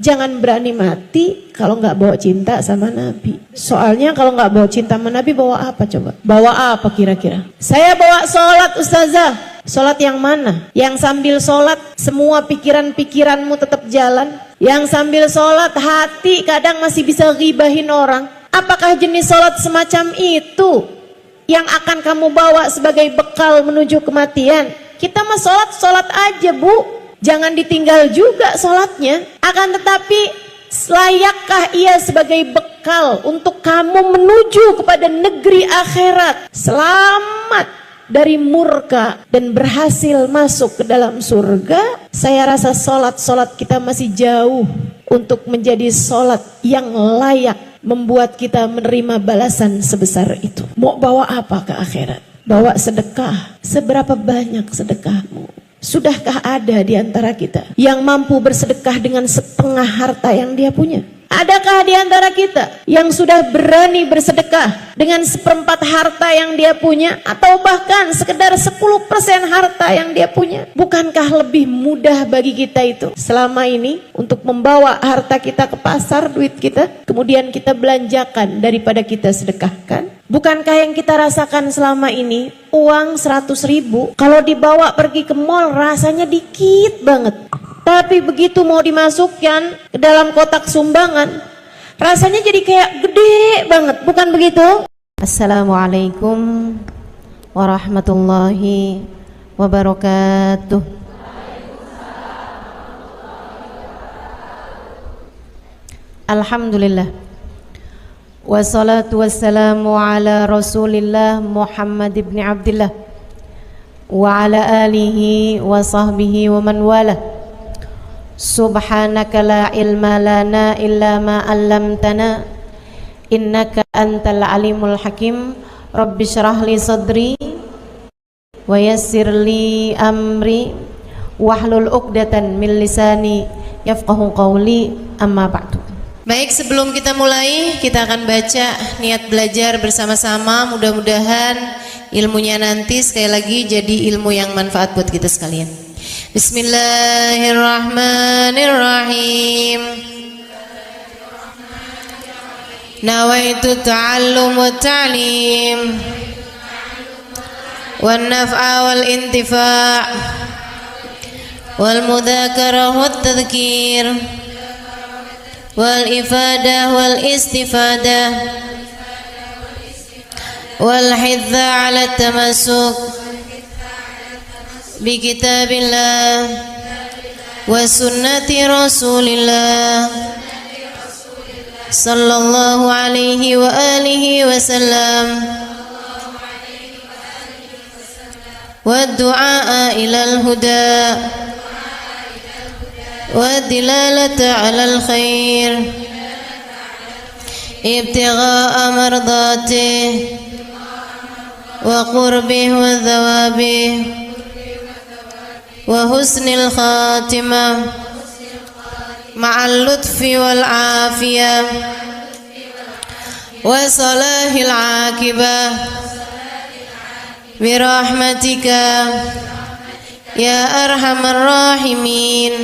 Jangan berani mati kalau nggak bawa cinta sama Nabi. Soalnya kalau nggak bawa cinta sama Nabi, bawa apa coba? Bawa apa kira-kira? Saya bawa sholat ustazah. Sholat yang mana? Yang sambil sholat semua pikiran-pikiranmu tetap jalan. Yang sambil sholat hati kadang masih bisa ghibahin orang. Apakah jenis sholat semacam itu yang akan kamu bawa sebagai bekal menuju kematian? Kita mah sholat aja bu. Jangan ditinggal juga sholatnya. Akan tetapi layakkah ia sebagai bekal untuk kamu menuju kepada negeri akhirat, selamat dari murka dan berhasil masuk ke dalam surga? Saya rasa sholat kita masih jauh untuk menjadi sholat yang layak membuat kita menerima balasan sebesar itu. Mau bawa apa ke akhirat? Bawa sedekah. Seberapa banyak sedekahmu? Sudahkah ada di antara kita yang mampu bersedekah dengan setengah harta yang dia punya? Adakah di antara kita yang sudah berani bersedekah dengan seperempat harta yang dia punya, atau bahkan sekedar 10% harta yang dia punya? Bukankah lebih mudah bagi kita itu selama ini untuk membawa harta kita ke pasar, duit kita, kemudian kita belanjakan daripada kita sedekahkan? Bukankah yang kita rasakan selama ini, uang 100.000 kalau dibawa pergi ke mall rasanya dikit banget, tapi begitu mau dimasukkan ke dalam kotak sumbangan rasanya jadi kayak gede banget, bukan begitu? Assalamualaikum warahmatullahi wabarakatuh. Alhamdulillah, wassalatu wassalamu ala rasulillah Muhammad ibn Abdillah wa ala alihi wa sahbihi wa man wala. Subhanaka la ilma lana illa ma 'allamtana innaka antal alimul hakim. Rabbi shrah li sadri wa yassir li amri wahlul 'uqdatan min lisani yafqahu qawli, amma ba'du. Baik, sebelum kita mulai, kita akan baca niat belajar bersama-sama. Mudah-mudahan ilmunya nanti sekali lagi jadi ilmu yang manfaat buat kita sekalian. Bismillahirrahmanirrahim. Nawaitu ta'allum wa ta'lim wan naf'a wal intifa' wal mudzakarah wat tadhkir wal ifadah wal istifadah wal hidza ala tamassuk bi kitabillah wa sunnati rasulillah sallallahu alaihi wa alihi wa sallam wa du'a ilal huda والدلالة على الخير ابتغاء مرضاته وقربه وثوابه وحسن الخاتمة مع اللطف والعافية وصلاح العاقبة برحمتك يا أرحم الراحمين.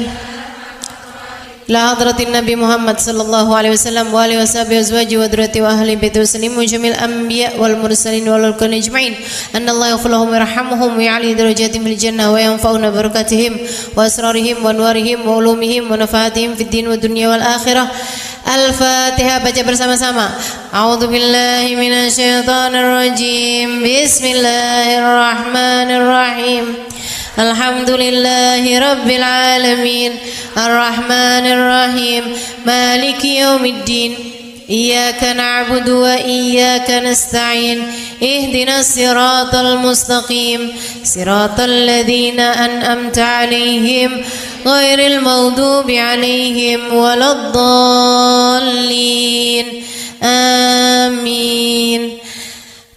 La hadratin Nabi Muhammad sallallahu alaihi wasallam wa alihi washabihi azwaji wa dzurriyyati wa ahli baiti wasallim wa jamil anbiya wal mursalin wal ulul ajma'in. Anna Allah yaghfiruhum wa yarhamuhum wa ya'li darajatihim fil jannah wa yanfa'una barakatihim wa asrarihim wa anwarihim wa ulumihim wa nafaatihim fid din wa dunya wal akhirah. Al-Fatihah, baca bersama-sama. A'udzu billahi minasy syaithanir rajim. Bismillahirrahmanirrahim. Alhamdulillahi rabbil alamin arrahmanir rahim maliki yaumiddin iyyaka na'budu wa iyyaka nasta'in ihdinas siratal mustaqim siratal ladzina an'amta 'alaihim ghairil maghdubi 'alaihim waladdallin. Amin.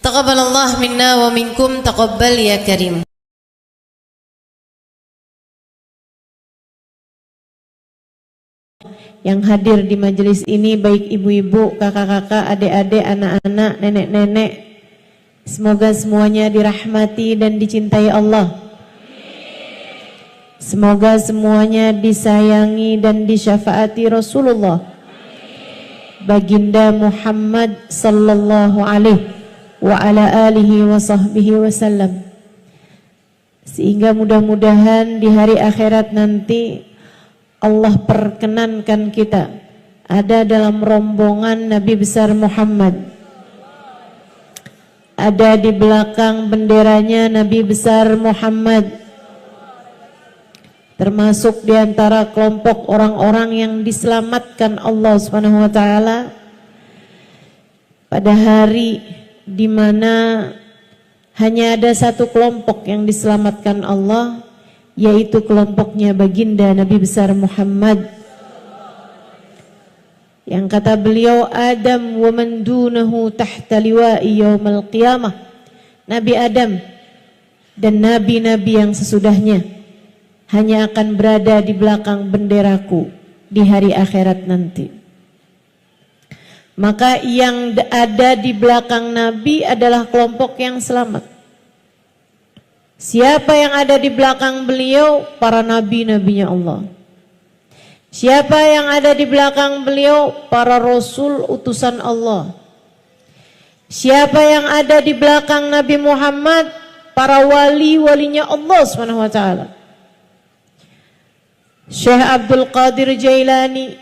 Taqabbalallahu minna wa minkum, taqabbal ya karim. Yang hadir di majelis ini baik ibu-ibu, kakak-kakak, adik-adik, anak-anak, nenek-nenek, semoga semuanya dirahmati dan dicintai Allah. Semoga semuanya disayangi dan disyafaati Rasulullah Baginda Muhammad sallallahu alaihi wa ala alihi wa sahbihi wasallam. Sehingga mudah-mudahan di hari akhirat nanti Allah perkenankan kita ada dalam rombongan Nabi besar Muhammad, ada di belakang benderanya Nabi besar Muhammad, termasuk di antara kelompok orang-orang yang diselamatkan Allah Subhanahu wa taala pada hari di mana hanya ada satu kelompok yang diselamatkan Allah, yaitu kelompoknya baginda Nabi besar Muhammad. Yang kata beliau, Adam wa man dunahu tahta liwa'i yaumal qiyamah. Nabi Adam dan nabi-nabi yang sesudahnya hanya akan berada di belakang benderaku di hari akhirat nanti. Maka yang ada di belakang Nabi adalah kelompok yang selamat. Siapa yang ada di belakang beliau? Para nabi-nabinya Allah. Siapa yang ada di belakang beliau? Para rasul utusan Allah. Siapa yang ada di belakang Nabi Muhammad? Para wali-walinya Allah Subhanahu wa taala. Syekh Abdul Qadir Jailani,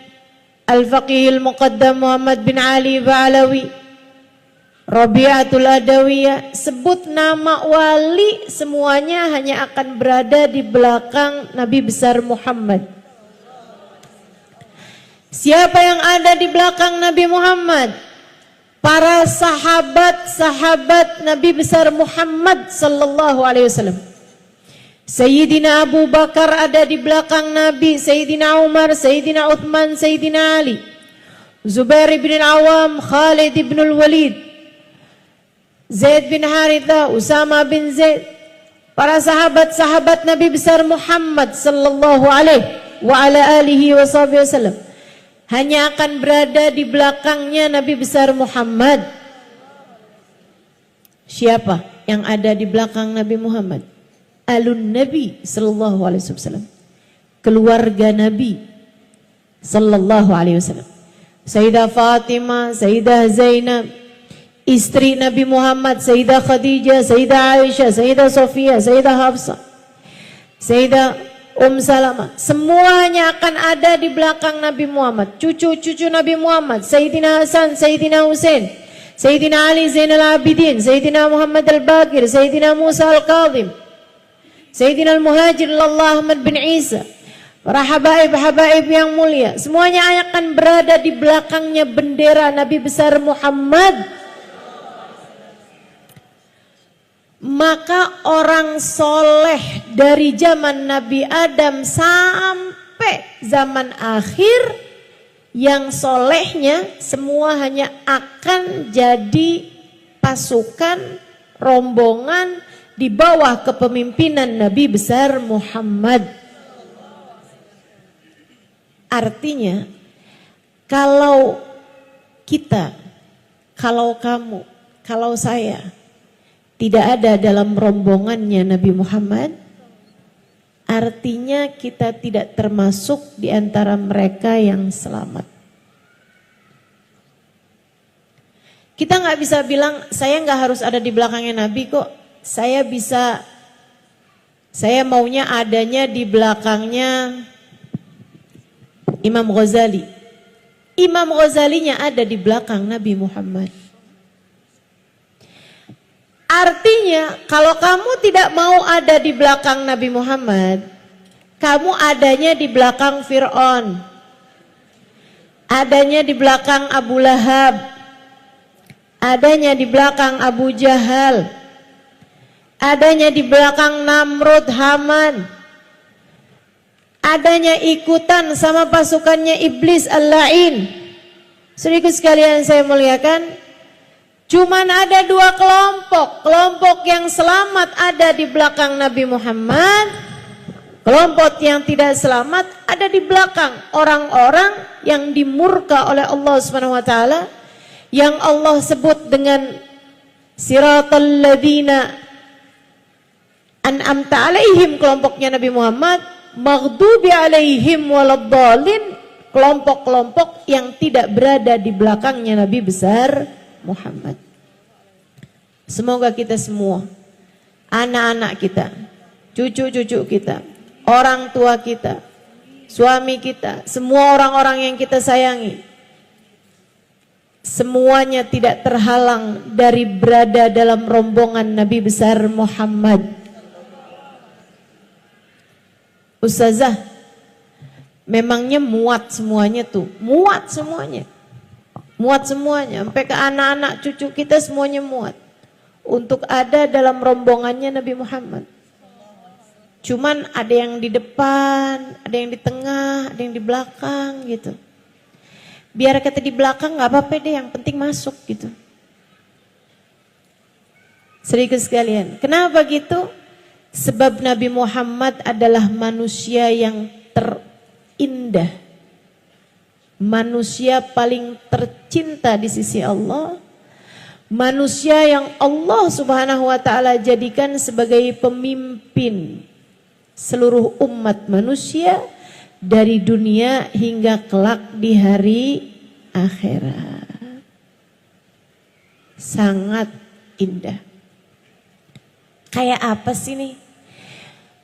Al-Faqih Al-Muqaddam Muhammad bin Ali Ba'alawi, Rabi'atul Adawiyah, sebut nama wali semuanya hanya akan berada di belakang Nabi besar Muhammad. Siapa yang ada di belakang Nabi Muhammad? Para sahabat-sahabat Nabi besar Muhammad sallallahu alaihi wasallam. Sayyidina Abu Bakar ada di belakang Nabi, Sayyidina Umar, Sayyidina Uthman, Sayyidina Ali, Zubair bin Awam, Khalid bin Walid, Zaid bin Haritha, Usama bin Zaid. Para sahabat-sahabat Nabi besar Muhammad sallallahu alaihi wa ala alihi wasallam hanya akan berada di belakangnya Nabi besar Muhammad. Siapa yang ada di belakang Nabi Muhammad? Alun Nabi sallallahu alaihi wasallam, keluarga Nabi sallallahu alaihi wasallam. Sayyidah Fatimah, Sayyidah Zainab, istri Nabi Muhammad, Sayyidah Khadijah, Sayyidah Aisyah, Sayyidah Sofia, Sayyidah Hafsah, Sayyidah Salamah, semuanya akan ada di belakang Nabi Muhammad. Cucu-cucu Nabi Muhammad, Sayyidina Hasan, Sayyidina Husain, Sayyidina Ali Zainal Abidin, Sayyidina Muhammad Al-Baqir, Sayyidina Musa Al-Kadhim, Sayyidina Al-Muhajir Allah Ahmad bin Isa, para habaib-habaib yang mulia, semuanya akan berada di belakangnya bendera Nabi besar Muhammad. Maka orang soleh dari zaman Nabi Adam sampai zaman akhir, yang solehnya semua hanya akan jadi pasukan, rombongan di bawah kepemimpinan Nabi besar Muhammad. Artinya, kalau kita, kalau kamu, kalau saya tidak ada dalam rombongannya Nabi Muhammad, artinya kita tidak termasuk di antara mereka yang selamat. Kita nggak bisa bilang, saya nggak harus ada di belakangnya Nabi kok. Saya maunya adanya di belakangnya Imam Ghazali. Imam Ghazalinya ada di belakang Nabi Muhammad. Artinya kalau kamu tidak mau ada di belakang Nabi Muhammad, kamu adanya di belakang Fir'aun, adanya di belakang Abu Lahab, adanya di belakang Abu Jahal, adanya di belakang Namrud, Haman, adanya ikutan sama pasukannya Iblis Al-La'in. Saudaraku sekalian saya muliakan, cuman ada dua kelompok. Kelompok yang selamat ada di belakang Nabi Muhammad, kelompok yang tidak selamat ada di belakang orang-orang yang dimurka oleh Allah Subhanahu wa taala, yang Allah sebut dengan siratal ladzina an'amta alaihim, kelompoknya Nabi Muhammad, maghdubi alaihim waladdallin, kelompok-kelompok yang tidak berada di belakangnya Nabi besar Muhammad. Semoga kita semua, anak-anak kita, cucu-cucu kita, orang tua kita, suami kita, semua orang-orang yang kita sayangi, semuanya tidak terhalang dari berada dalam rombongan Nabi besar Muhammad. Ustazah, memangnya muat semuanya tuh, muat semuanya, sampai ke anak-anak cucu kita semuanya muat untuk ada dalam rombongannya Nabi Muhammad. Cuman ada yang di depan, ada yang di tengah, ada yang di belakang gitu. Biar kata di belakang nggak apa-apa deh, yang penting masuk gitu. Serius sekalian, kenapa gitu? Sebab Nabi Muhammad adalah manusia yang terindah, manusia paling tercinta di sisi Allah, manusia yang Allah Subhanahu wa ta'ala jadikan sebagai pemimpin seluruh umat manusia dari dunia hingga kelak di hari akhirat. Sangat indah. Kayak apa sih nih?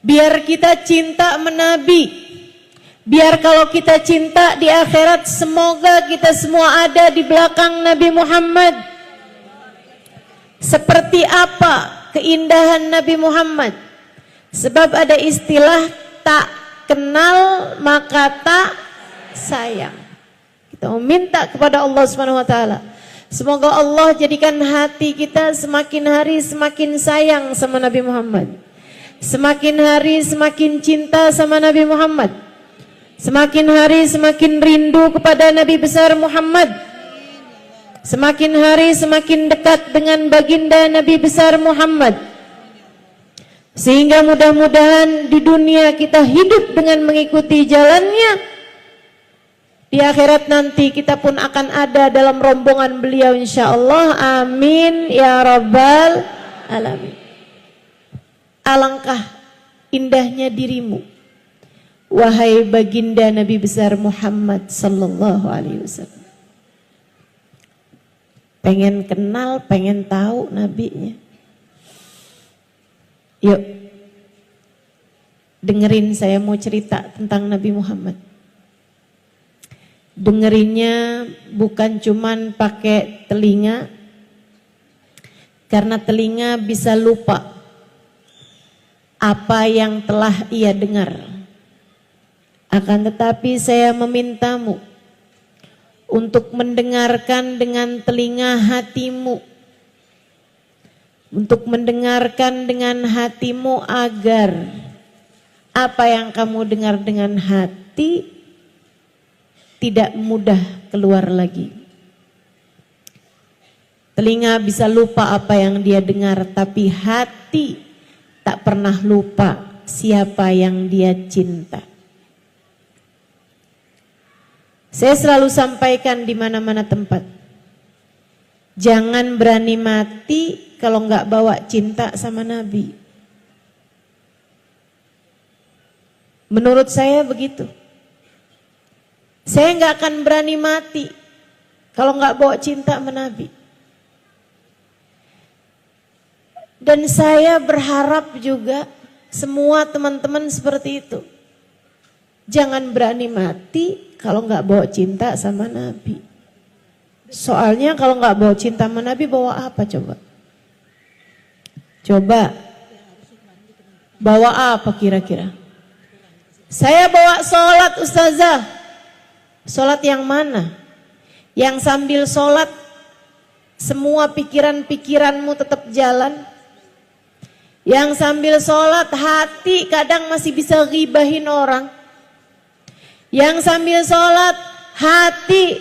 Biar kita cinta menabi, biar kalau kita cinta di akhirat, semoga kita semua ada di belakang Nabi Muhammad. Seperti apa keindahan Nabi Muhammad? Sebab ada istilah tak kenal maka tak sayang. Kita meminta kepada Allah Subhanahu wa taala, semoga Allah jadikan hati kita semakin hari semakin sayang sama Nabi Muhammad. Semakin hari semakin cinta sama Nabi Muhammad. Semakin hari semakin rindu kepada Nabi besar Muhammad. Semakin hari semakin dekat dengan baginda Nabi besar Muhammad. Sehingga mudah-mudahan di dunia kita hidup dengan mengikuti jalannya. Di akhirat nanti kita pun akan ada dalam rombongan beliau insyaallah. Amin ya rabbal alamin. Alangkah indahnya dirimu, wahai baginda Nabi besar Muhammad sallallahu alaihi wasallam. Pengen kenal, pengen tahu nabinya. Yuk, dengerin saya mau cerita tentang Nabi Muhammad. Dengerinnya bukan cuman pakai telinga, karena telinga bisa lupa apa yang telah ia dengar. Akan tetapi saya memintamu untuk mendengarkan dengan telinga hatimu, untuk mendengarkan dengan hatimu agar apa yang kamu dengar dengan hati tidak mudah keluar lagi. Telinga bisa lupa apa yang dia dengar, tapi hati tak pernah lupa siapa yang dia cinta. Saya selalu sampaikan di mana-mana tempat, jangan berani mati kalau nggak bawa cinta sama Nabi. Menurut saya begitu. Saya nggak akan berani mati kalau nggak bawa cinta sama Nabi. Dan saya berharap juga semua teman-teman seperti itu. Jangan berani mati kalau nggak bawa cinta sama Nabi. Soalnya kalau nggak bawa cinta sama Nabi, bawa apa coba? Coba. Bawa apa kira-kira? Saya bawa sholat ustazah. Sholat yang mana? Yang sambil sholat semua pikiran-pikiranmu tetap jalan. Yang sambil sholat hati kadang masih bisa ghibahin orang. Yang sambil sholat hati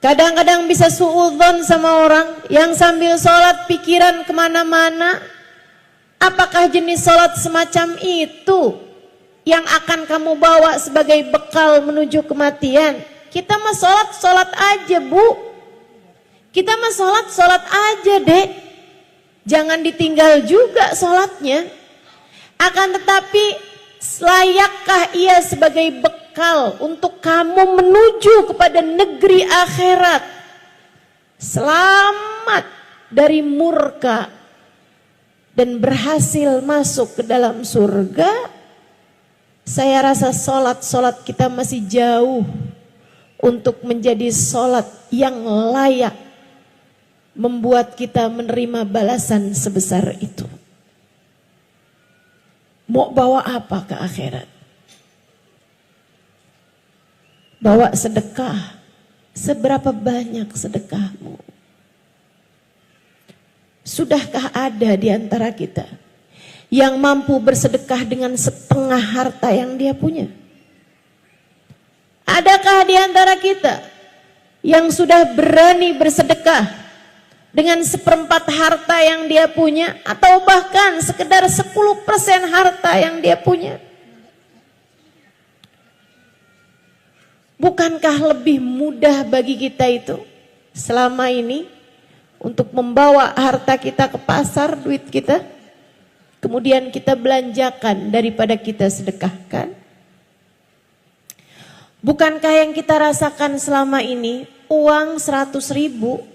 kadang-kadang bisa suudzon sama orang. Yang sambil sholat pikiran kemana-mana. Apakah jenis sholat semacam itu yang akan kamu bawa sebagai bekal menuju kematian? Kita mah sholat aja bu. Kita mah sholat aja dek. Jangan ditinggal juga sholatnya. Akan tetapi layakkah ia sebagai bekal untuk kamu menuju kepada negeri akhirat, selamat dari murka dan berhasil masuk ke dalam surga? Saya rasa solat kita masih jauh untuk menjadi solat yang layak membuat kita menerima balasan sebesar itu. Mau bawa apa ke akhirat? Bawa sedekah. Seberapa banyak sedekahmu? Sudahkah ada di antara kita yang mampu bersedekah dengan setengah harta yang dia punya? Adakah di antara kita yang sudah berani bersedekah dengan 1/4 harta yang dia punya, atau bahkan sekedar 10% harta yang dia punya? Bukankah lebih mudah bagi kita itu selama ini untuk membawa harta kita ke pasar, duit kita, kemudian kita belanjakan daripada kita sedekahkan? Bukankah yang kita rasakan selama ini, uang 100.000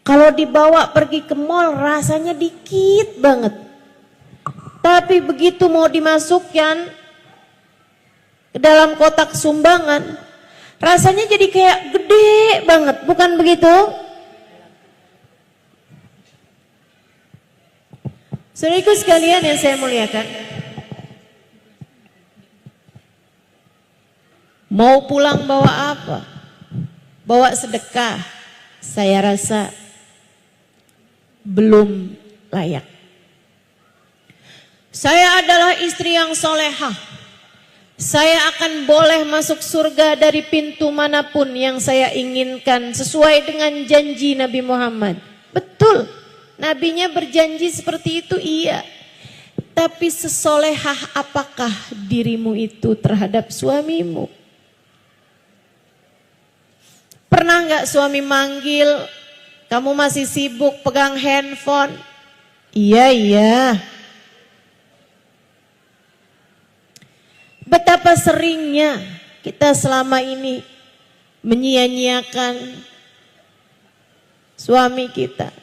kalau dibawa pergi ke mall rasanya dikit banget, tapi begitu mau dimasukkan ke dalam kotak sumbangan rasanya jadi kayak gede banget, bukan begitu? Saudaraku sekalian yang saya muliakan, mau pulang bawa apa? Bawa sedekah, saya rasa belum layak. Saya adalah istri yang solehah, saya akan boleh masuk surga dari pintu manapun yang saya inginkan sesuai dengan janji Nabi Muhammad. Betul. Nabinya berjanji seperti itu, iya. Tapi sesolehah apakah dirimu itu terhadap suamimu? Pernah nggak suami manggil, kamu masih sibuk pegang handphone? Iya. Betapa seringnya kita selama ini menyia-nyiakan suami kita.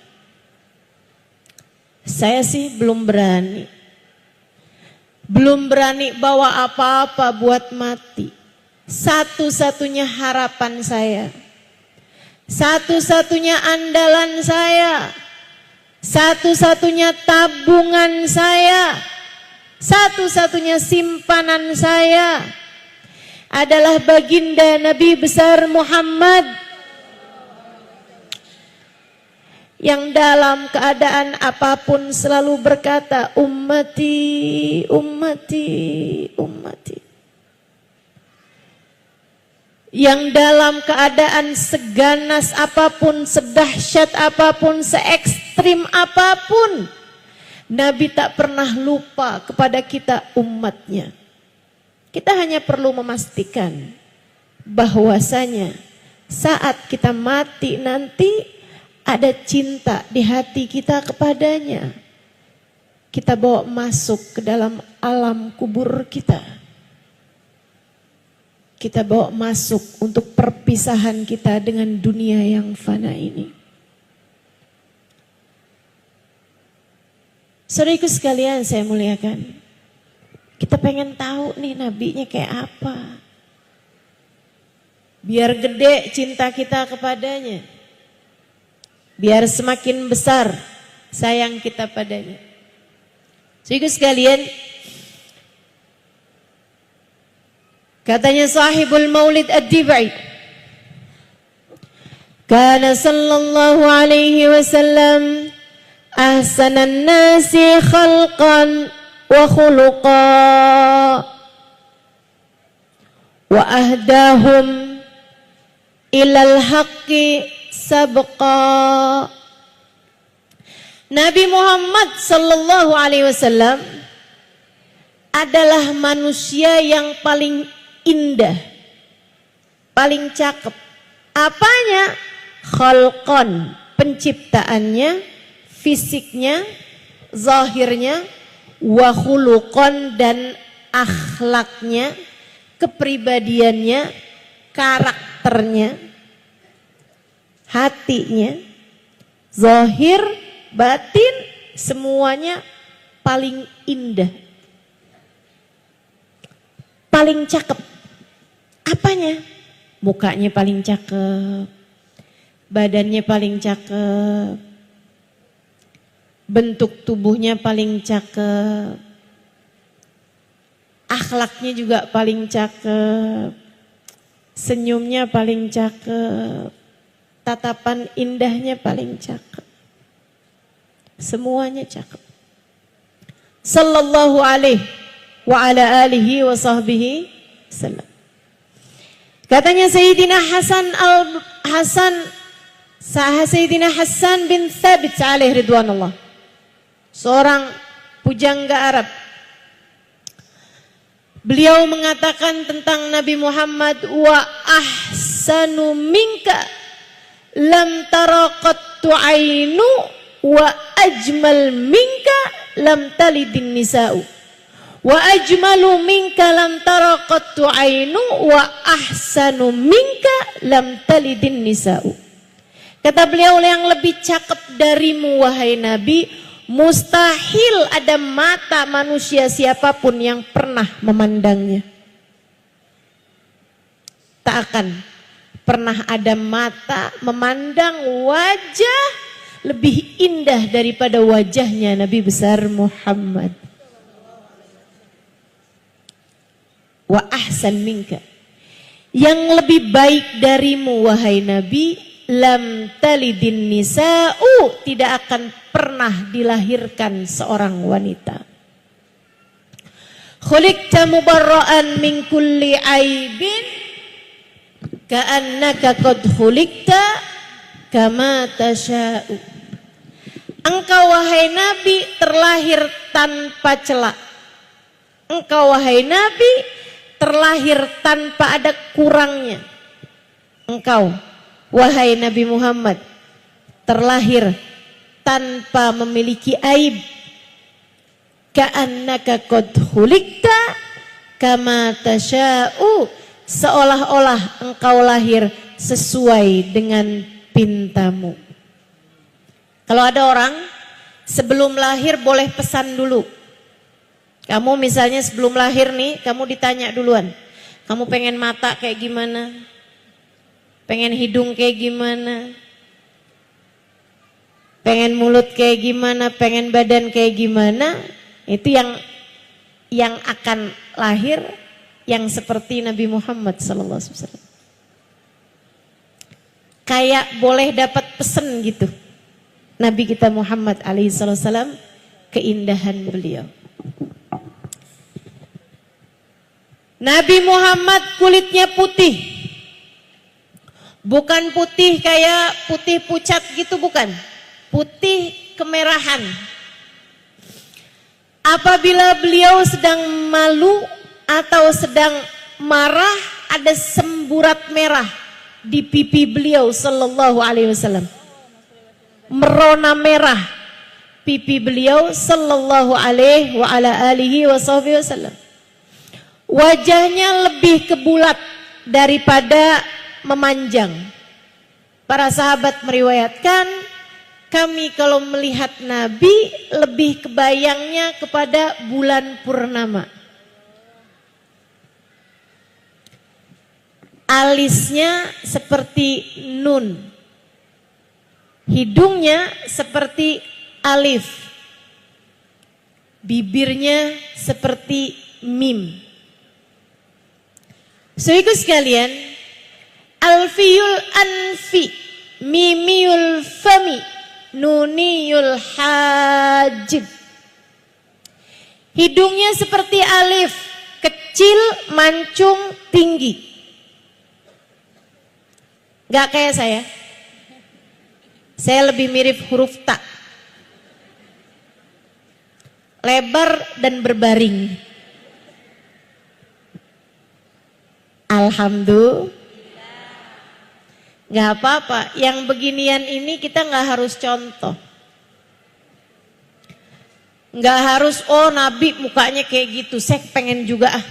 Saya sih belum berani bawa apa-apa buat mati. Satu-satunya harapan saya, satu-satunya andalan saya, satu-satunya tabungan saya, satu-satunya simpanan saya adalah baginda Nabi besar Muhammad, yang dalam keadaan apapun selalu berkata, ummati, ummati, ummati. Yang dalam keadaan seganas apapun, sedahsyat apapun, se-ekstrim apapun, Nabi tak pernah lupa kepada kita umatnya. Kita hanya perlu memastikan bahwasanya saat kita mati nanti ada cinta di hati kita kepadanya. Kita bawa masuk ke dalam alam kubur kita. Kita bawa masuk untuk perpisahan kita dengan dunia yang fana ini. Saudaraku sekalian saya muliakan, kita pengen tahu nih nabinya kayak apa. Biar gede cinta kita kepadanya. Biar semakin besar sayang kita padanya. Saudaraku sekalian, katanya sahibul maulid ad-dibai, kana sallallahu alaihi wasallam ahsanan nasi khalqan wa khuluqa wa ahdahum ilal haqqi sabqa. Nabi Muhammad sallallahu alaihi wasallam adalah manusia yang paling indah, paling cakep. Apanya? Khalqan, penciptaannya, fisiknya, zahirnya, wa khuluqan, dan akhlaknya, kepribadiannya, karakternya, hatinya, zahir, batin, semuanya paling indah, paling cakep. Apanya? Mukanya paling cakep, badannya paling cakep, bentuk tubuhnya paling cakep, akhlaknya juga paling cakep, senyumnya paling cakep, tatapan indahnya paling cakep. Semuanya cakep. Sallallahu alaihi wa ala alihi wa sahbihi sallam. Katanya Sayyidina Sayyidina Hasan bin Thabit alaihi ridwanullah, seorang pujangga Arab. Beliau mengatakan tentang Nabi Muhammad, wa ahsanu minka lam tara qattu ainu wa ajmal minka lam talidin nisa'u wa ajmalu minka lam tara qattu ainu wa ahsanu minka lam talidin nisa'u. Kata beliau, yang lebih cakep darimu wahai Nabi, mustahil ada mata manusia siapapun yang pernah memandangnya. Tak akan pernah ada mata memandang wajah lebih indah daripada wajahnya Nabi besar Muhammad. Wa ahsan minka, yang lebih baik darimu wahai Nabi, lam talidin nisa'u, tidak akan pernah dilahirkan seorang wanita. Khuliqta mubarra'an min kulli aibin ka'annaka qad khuliqta kama tasha'u. Engkau wahai Nabi terlahir tanpa cela. Engkau wahai Nabi terlahir tanpa ada kurangnya. Engkau wahai Nabi Muhammad terlahir tanpa memiliki aib. Ka'annaka qad khuliqta kama tasha'u, seolah-olah engkau lahir sesuai dengan pintamu. Kalau ada orang sebelum lahir boleh pesan dulu. Kamu misalnya sebelum lahir nih, kamu ditanya duluan, kamu pengen mata kayak gimana? Pengen hidung kayak gimana? Pengen mulut kayak gimana? Pengen badan kayak gimana? Itu yang akan lahir yang seperti Nabi Muhammad sallallahu alaihi wasallam. Kayak boleh dapat pesen gitu. Nabi kita Muhammad alaihi wasallam, keindahan beliau. Nabi Muhammad kulitnya putih. Bukan putih kayak putih pucat gitu, bukan. Putih kemerahan. Apabila beliau sedang malu atau sedang marah, ada semburat merah di pipi beliau sallallahu alaihi wasallam. Merona merah pipi beliau sallallahu alaihi wa ala alihi wasallam. Wajahnya lebih kebulat daripada memanjang. Para sahabat meriwayatkan, kami kalau melihat Nabi lebih kebayangnya kepada bulan purnama. Alisnya seperti nun, hidungnya seperti alif, bibirnya seperti mim. Saudaraku sekalian, alfiyul anfi, mimiyul fami, nuniyul hajib. Hidungnya seperti alif, kecil, mancung, tinggi. Gak kayak saya. Saya lebih mirip huruf ta. Lebar dan berbaring. Alhamdulillah. Gak apa-apa. Yang beginian ini kita gak harus contoh. Nggak harus, oh Nabi mukanya kayak gitu, saya pengen juga ah.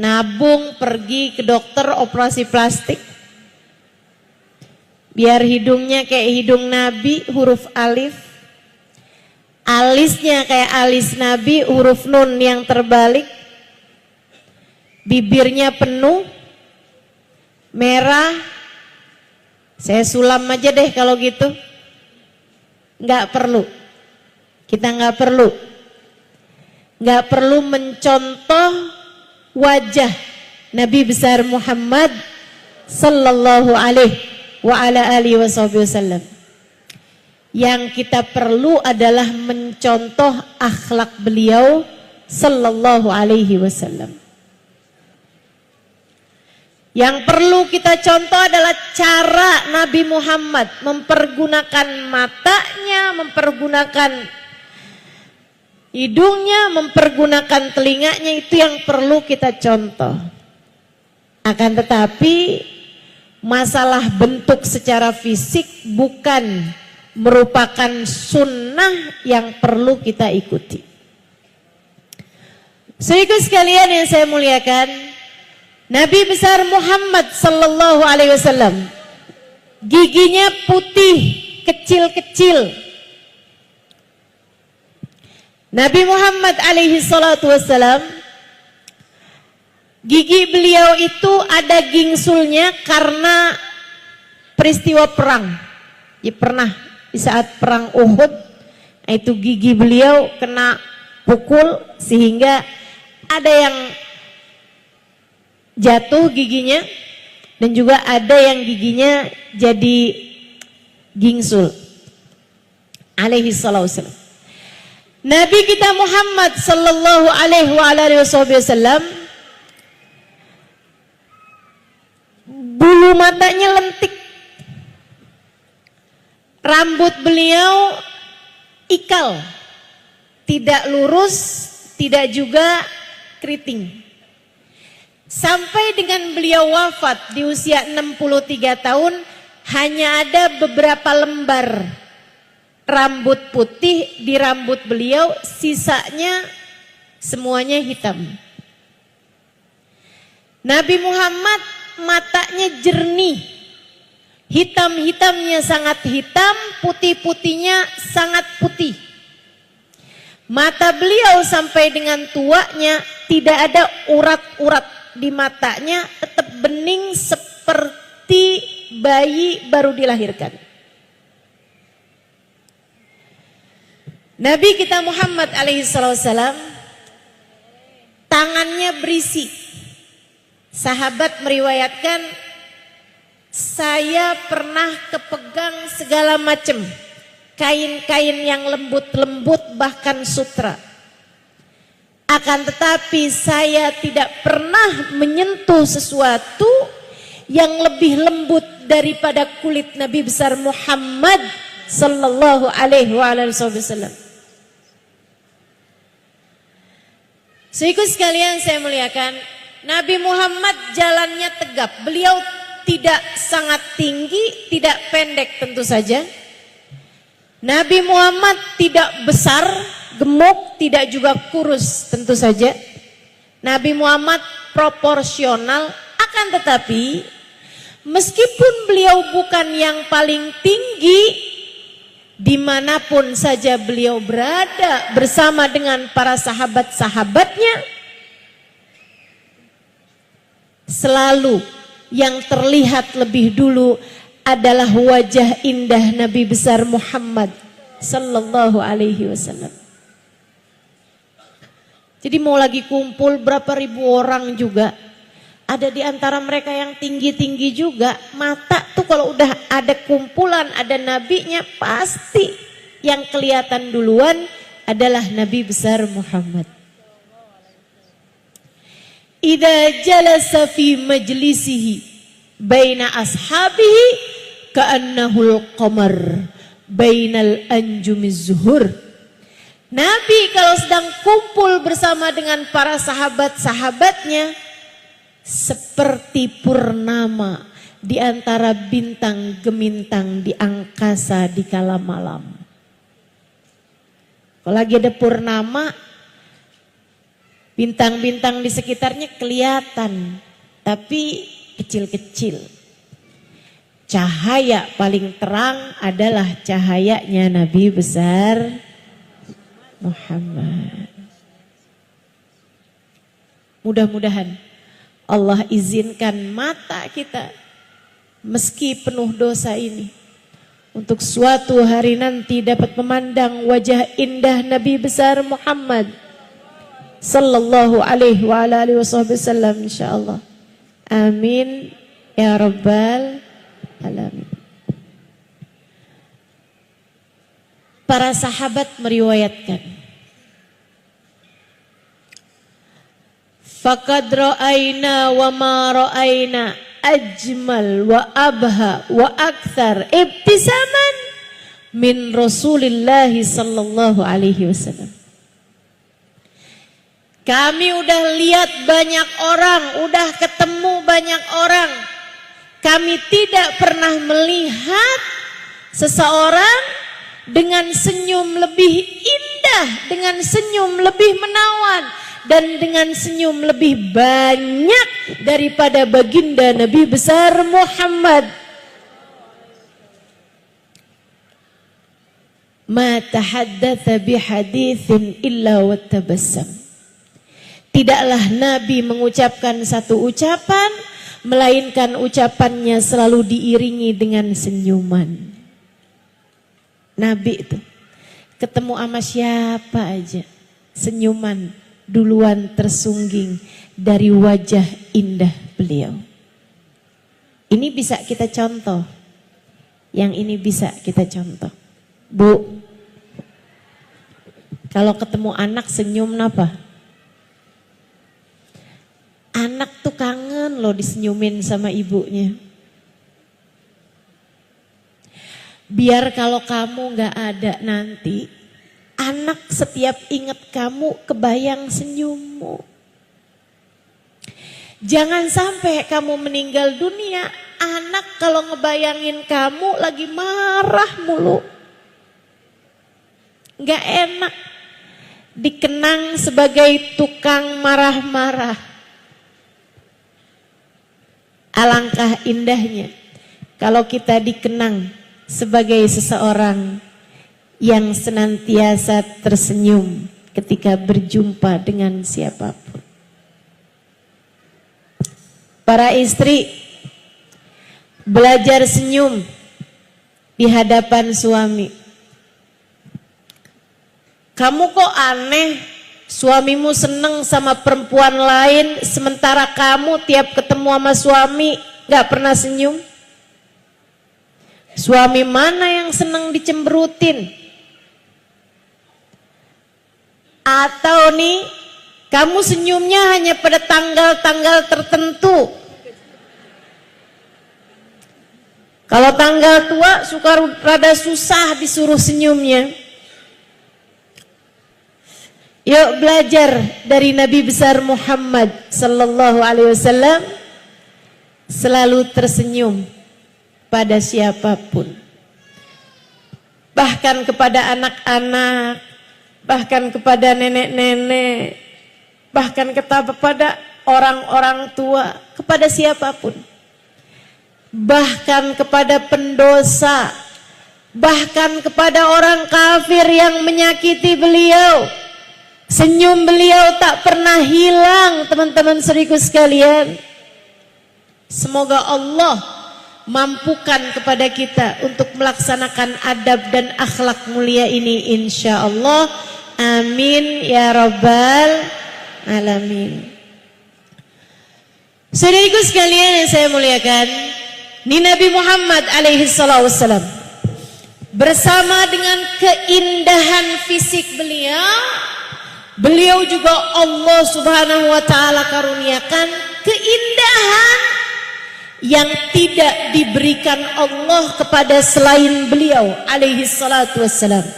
Nabung, pergi ke dokter, operasi plastik. Biar hidungnya kayak hidung Nabi, huruf alif. Alisnya kayak alis Nabi, huruf nun yang terbalik. Bibirnya penuh, merah. Saya sulam aja deh kalau gitu. Nggak perlu. Kita nggak perlu mencontoh wajah Nabi besar Muhammad sallallahu alaihi wa ala alihi wasallam. Yang kita perlu adalah mencontoh akhlak beliau sallallahu alaihi wasallam. Yang perlu kita contoh adalah cara Nabi Muhammad mempergunakan matanya, mempergunakan hidungnya, mempergunakan telinganya, itu yang perlu kita contoh. Akan tetapi masalah bentuk secara fisik bukan merupakan sunnah yang perlu kita ikuti. Saudara sekalian yang saya muliakan, Nabi besar Muhammad sallallahu alaihi wasallam giginya putih, kecil-kecil. Nabi Muhammad alaihi salatu wassalam, gigi beliau itu ada gingsulnya karena peristiwa perang. Ya, pernah di saat perang Uhud, itu gigi beliau kena pukul sehingga ada yang jatuh giginya dan juga ada yang giginya jadi gingsul. Alaihi salatu wassalam. Nabi kita Muhammad sallallahu alaihi wa alihi wasallam, bulu matanya lentik. Rambut beliau ikal, tidak lurus, tidak juga keriting. Sampai dengan beliau wafat di usia 63 tahun, hanya ada beberapa lembar rambut putih di rambut beliau, sisanya semuanya hitam. Nabi Muhammad matanya jernih, hitam-hitamnya sangat hitam, putih-putihnya sangat putih. Mata beliau sampai dengan tuanya tidak ada urat-urat di matanya, tetap bening seperti bayi baru dilahirkan. Nabi kita Muhammad alaihi salam tangannya berisi. Sahabat meriwayatkan, saya pernah kepegang segala macam kain-kain yang lembut-lembut, bahkan sutra. Akan tetapi saya tidak pernah menyentuh sesuatu yang lebih lembut daripada kulit Nabi besar Muhammad sallallahu alaihi wasallam. Saudara sekalian saya muliakan, Nabi Muhammad jalannya tegap. Beliau tidak sangat tinggi, tidak pendek tentu saja. Nabi Muhammad tidak besar, gemuk, tidak juga kurus tentu saja. Nabi Muhammad proporsional, akan tetapi meskipun beliau bukan yang paling tinggi, dimanapun saja beliau berada bersama dengan para sahabat-sahabatnya, selalu yang terlihat lebih dulu adalah wajah indah Nabi besar Muhammad sallallahu alaihi wasallam. Jadi mau lagi kumpul berapa ribu orang juga, ada di antara mereka yang tinggi-tinggi juga, mata tuh kalau udah ada kumpulan, ada nabinya, pasti yang kelihatan duluan adalah Nabi besar Muhammad. Idza jalasa fi majlisihi baina ashabihi ka'annahul qamar bainal anjumiz zuhur. Nabi kalau sedang kumpul bersama dengan para sahabat-sahabatnya seperti purnama di antara bintang gemintang di angkasa di kala malam. Kalau lagi ada purnama, bintang-bintang di sekitarnya kelihatan, tapi kecil-kecil. Cahaya paling terang adalah cahayanya Nabi besar Muhammad. Mudah-mudahan Allah izinkan mata kita meski penuh dosa ini untuk suatu hari nanti dapat memandang wajah indah Nabi besar Muhammad sallallahu alaihi wa alihi wasallam insyaallah. Amin ya rabbal alamin. Para sahabat meriwayatkan, faqad ra'ayna wa ma ra'ayna ajmal wa abha wa akthar ibtisaman min Rasulillah sallallahu alaihi wasallam. Kami udah lihat banyak orang, udah ketemu banyak orang. Kami tidak pernah melihat seseorang dengan senyum lebih indah, dengan senyum lebih menawan, dan dengan senyum lebih banyak daripada baginda Nabi besar Muhammad. Ma tahaddatsa bihaditsin illa wattabassam. Tidaklah Nabi mengucapkan satu ucapan, melainkan ucapannya selalu diiringi dengan senyuman. Nabi itu ketemu sama siapa aja, senyuman duluan tersungging dari wajah indah beliau. Ini bisa kita contoh. Yang ini bisa kita contoh. Bu, kalau ketemu anak senyum napa? Anak tuh kangen loh disenyumin sama ibunya. Biar kalau kamu gak ada nanti, anak setiap ingat kamu kebayang senyummu. Jangan sampai kamu meninggal dunia, anak kalau ngebayangin kamu lagi marah mulu. Gak enak dikenang sebagai tukang marah-marah. Alangkah indahnya kalau kita dikenang sebagai seseorang yang senantiasa tersenyum ketika berjumpa dengan siapapun. Para istri, belajar senyum di hadapan suami. Kamu kok aneh, suamimu seneng sama perempuan lain, sementara kamu tiap ketemu sama suami gak pernah senyum? Suami mana yang seneng dicemberutin? Atau nih, kamu senyumnya hanya pada tanggal-tanggal tertentu. Kalau tanggal tua suka rada susah disuruh senyumnya. Yuk belajar dari Nabi besar Muhammad sallallahu alaihi wasallam, selalu tersenyum pada siapapun. Bahkan kepada anak-anak, bahkan kepada nenek-nenek, bahkan kepada orang-orang tua, kepada siapapun. Bahkan kepada pendosa, bahkan kepada orang kafir yang menyakiti beliau. Senyum beliau tak pernah hilang, teman-teman saudariku sekalian. Semoga Allah mampukan kepada kita untuk melaksanakan adab dan akhlak mulia ini insya Allah. Amin ya rabbal alamin. Saudariku sekalian yang saya muliakan, ini Nabi Muhammad alaihi salatu wassalam bersama dengan keindahan fisik beliau juga Allah subhanahu wa ta'ala karuniakan keindahan yang tidak diberikan Allah kepada selain beliau alaihi salatu wassalam.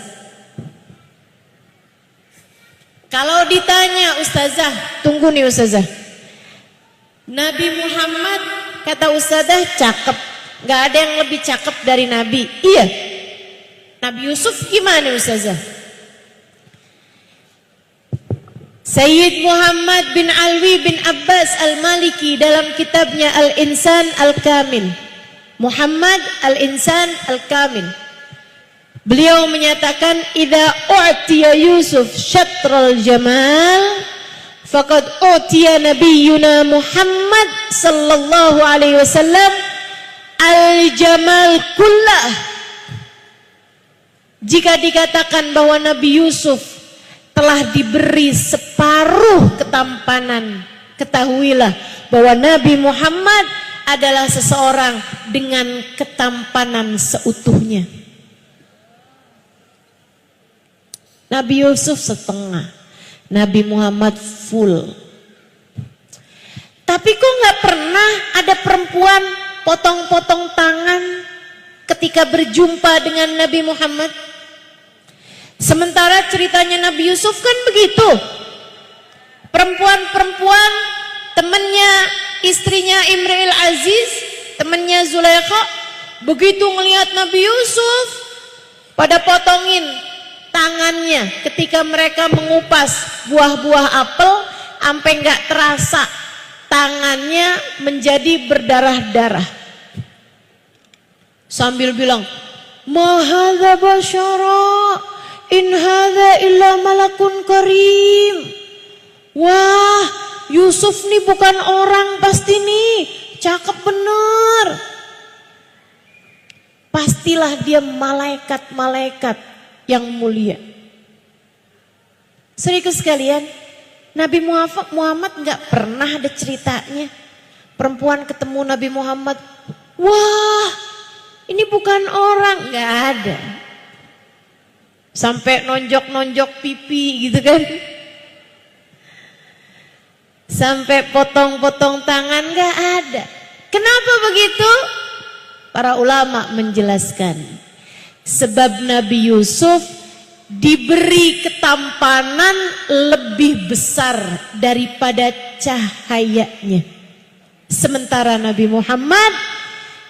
Kalau ditanya ustazah, tunggu nih ustazah, Nabi Muhammad kata ustazah cakep, gak ada yang lebih cakep dari Nabi. Iya, Nabi Yusuf gimana ustazah? Sayyid Muhammad bin Alwi bin Abbas Al-Maliki dalam kitabnya Al-Insan Al-Kamil, Muhammad Al-Insan Al-Kamil, beliau menyatakan idza u'tiya Yusuf syatral jamal faqad u'tiya nabiyyuna Muhammad sallallahu alaihi wasallam al-jamal kullah. Jika dikatakan bahwa Nabi Yusuf telah diberi separuh ketampanan, ketahuilah bahwa Nabi Muhammad adalah seseorang dengan ketampanan seutuhnya. Nabi Yusuf setengah, Nabi Muhammad full. Tapi kok nggak pernah ada perempuan potong-potong tangan ketika berjumpa dengan Nabi Muhammad? Sementara ceritanya Nabi Yusuf kan begitu. Perempuan-perempuan, temannya, istrinya Imril Aziz, temannya Zulaikha, begitu ngelihat Nabi Yusuf, pada potongin tangannya ketika mereka mengupas buah-buah apel, sampai nggak terasa tangannya menjadi berdarah-darah. Sambil bilang, "Ma hadza basyara, in hadza illa malakun karim." Wah, Yusuf nih bukan orang pasti nih, cakep bener. Pastilah dia malaikat-malaikat yang mulia. Saudaraku sekalian, Nabi Muhammad nggak pernah ada ceritanya perempuan ketemu Nabi Muhammad, wah ini bukan orang, nggak ada. Sampai nonjok-nonjok pipi gitu kan, sampai potong-potong tangan, nggak ada. Kenapa begitu? Para ulama menjelaskan, sebab Nabi Yusuf diberi ketampanan lebih besar daripada cahayanya. Sementara Nabi Muhammad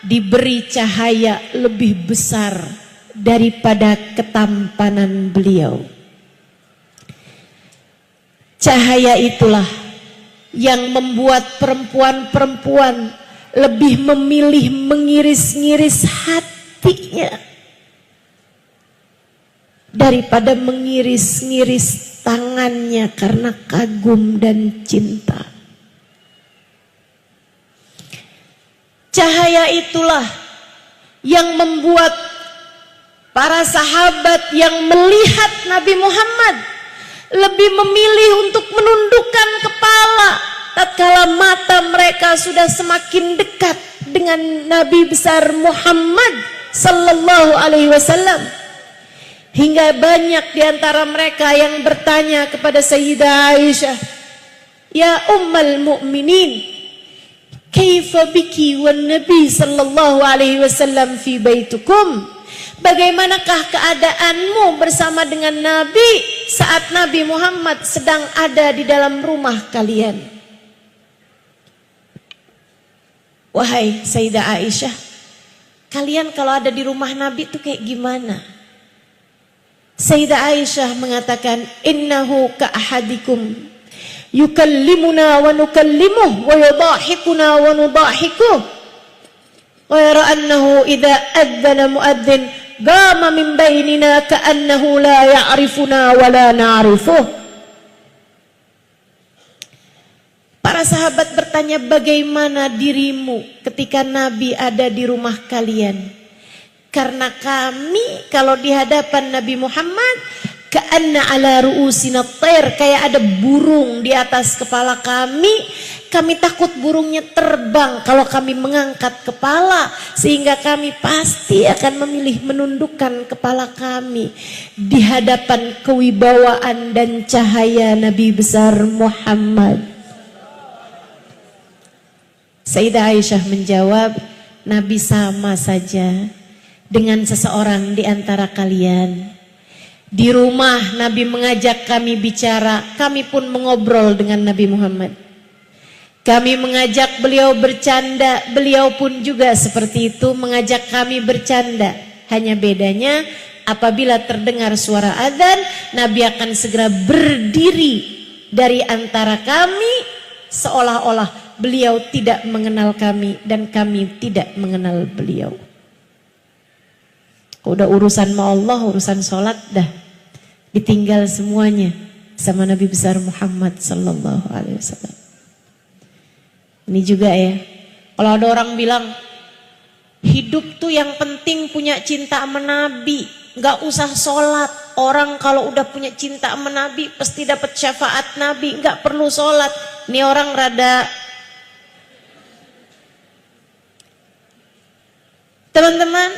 diberi cahaya lebih besar daripada ketampanan beliau. Cahaya itulah yang membuat perempuan-perempuan lebih memilih mengiris-ngiris hatinya daripada mengiris-ngiris tangannya karena kagum dan cinta. Cahaya itulah yang membuat para sahabat yang melihat Nabi Muhammad lebih memilih untuk menundukkan kepala tatkala mata mereka sudah semakin dekat dengan Nabi besar Muhammad sallallahu alaihi wasallam. Hingga banyak di antara mereka yang bertanya kepada Sayyidah Aisyah, "Ya Ummul Mukminin, kaifa biki wan Nabi sallallahu alaihi wasallam fi baitukum?" Bagaimanakah keadaanmu bersama dengan Nabi saat Nabi Muhammad sedang ada di dalam rumah kalian? Wahai Sayyidah Aisyah, kalian kalau ada di rumah Nabi itu kayak gimana? Sayyidah Aisyah mengatakan, "Innahu ka ahadikum yukallimuna wa nukallimuh wa yudahikuna wa nudahikuh wa yara annahu idza adzana muadzin qama min bainina ka'annahu la ya'rifuna wa la na'rifuh." Para sahabat bertanya, bagaimana dirimu ketika Nabi ada di rumah kalian? Karena kami kalau di hadapan Nabi Muhammad ka'anna ala ru'usina thair, kayak ada burung di atas kepala kami. Kami takut burungnya terbang kalau kami mengangkat kepala, sehingga kami pasti akan memilih menundukkan kepala kami di hadapan kewibawaan dan cahaya Nabi besar Muhammad. Sayyidah Aisyah menjawab, Nabi sama saja dengan seseorang di antara kalian. Di rumah Nabi mengajak kami bicara, kami pun mengobrol dengan Nabi Muhammad. Kami mengajak beliau bercanda, beliau pun juga seperti itu mengajak kami bercanda. Hanya bedanya apabila terdengar suara adzan, Nabi akan segera berdiri dari antara kami seolah-olah beliau tidak mengenal kami dan kami tidak mengenal beliau. Udah urusan sama Allah, urusan sholat dah ditinggal semuanya sama Nabi besar Muhammad sallallahu alaihi wasallam. Ini juga ya, kalau ada orang bilang hidup tuh yang penting punya cinta sama Nabi, nggak usah sholat. Orang kalau udah punya cinta sama Nabi pasti dapat syafaat Nabi, nggak perlu sholat. Ini orang rada, teman-teman,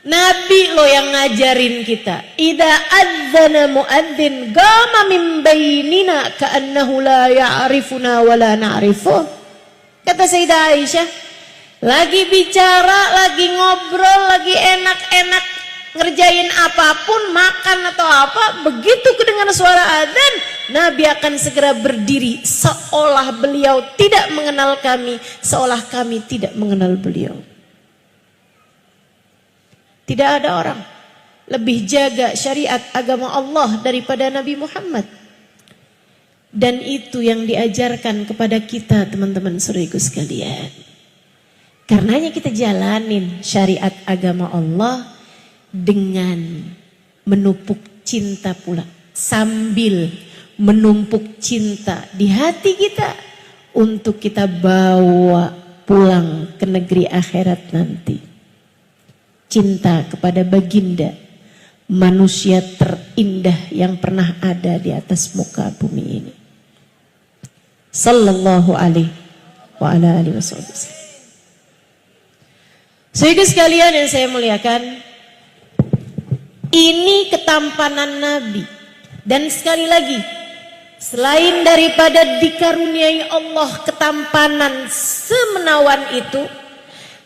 Nabi lo yang ngajarin kita. Idza adzana muadzin qama min bainina ka'annahu la ya'rifuna wa la na'rifuh. Kata Sayyidah Aisyah, lagi bicara, lagi ngobrol, lagi enak-enak ngerjain apapun, makan atau apa, begitu kedengar suara adzan, Nabi akan segera berdiri seolah beliau tidak mengenal kami, seolah kami tidak mengenal beliau. Tidak ada orang lebih jaga syariat agama Allah daripada Nabi Muhammad. Dan itu yang diajarkan kepada kita, teman-teman saudaraku sekalian. Karenanya kita jalanin syariat agama Allah dengan menumpuk cinta pula, sambil menumpuk cinta di hati kita untuk kita bawa pulang ke negeri akhirat nanti. Cinta kepada baginda, manusia terindah yang pernah ada di atas muka bumi ini. Sallallahu alaihi wa ala alihi wasallam. Saudara sekalian yang saya muliakan, ini ketampanan Nabi. Dan sekali lagi, selain daripada dikaruniai Allah ketampanan semenawan itu,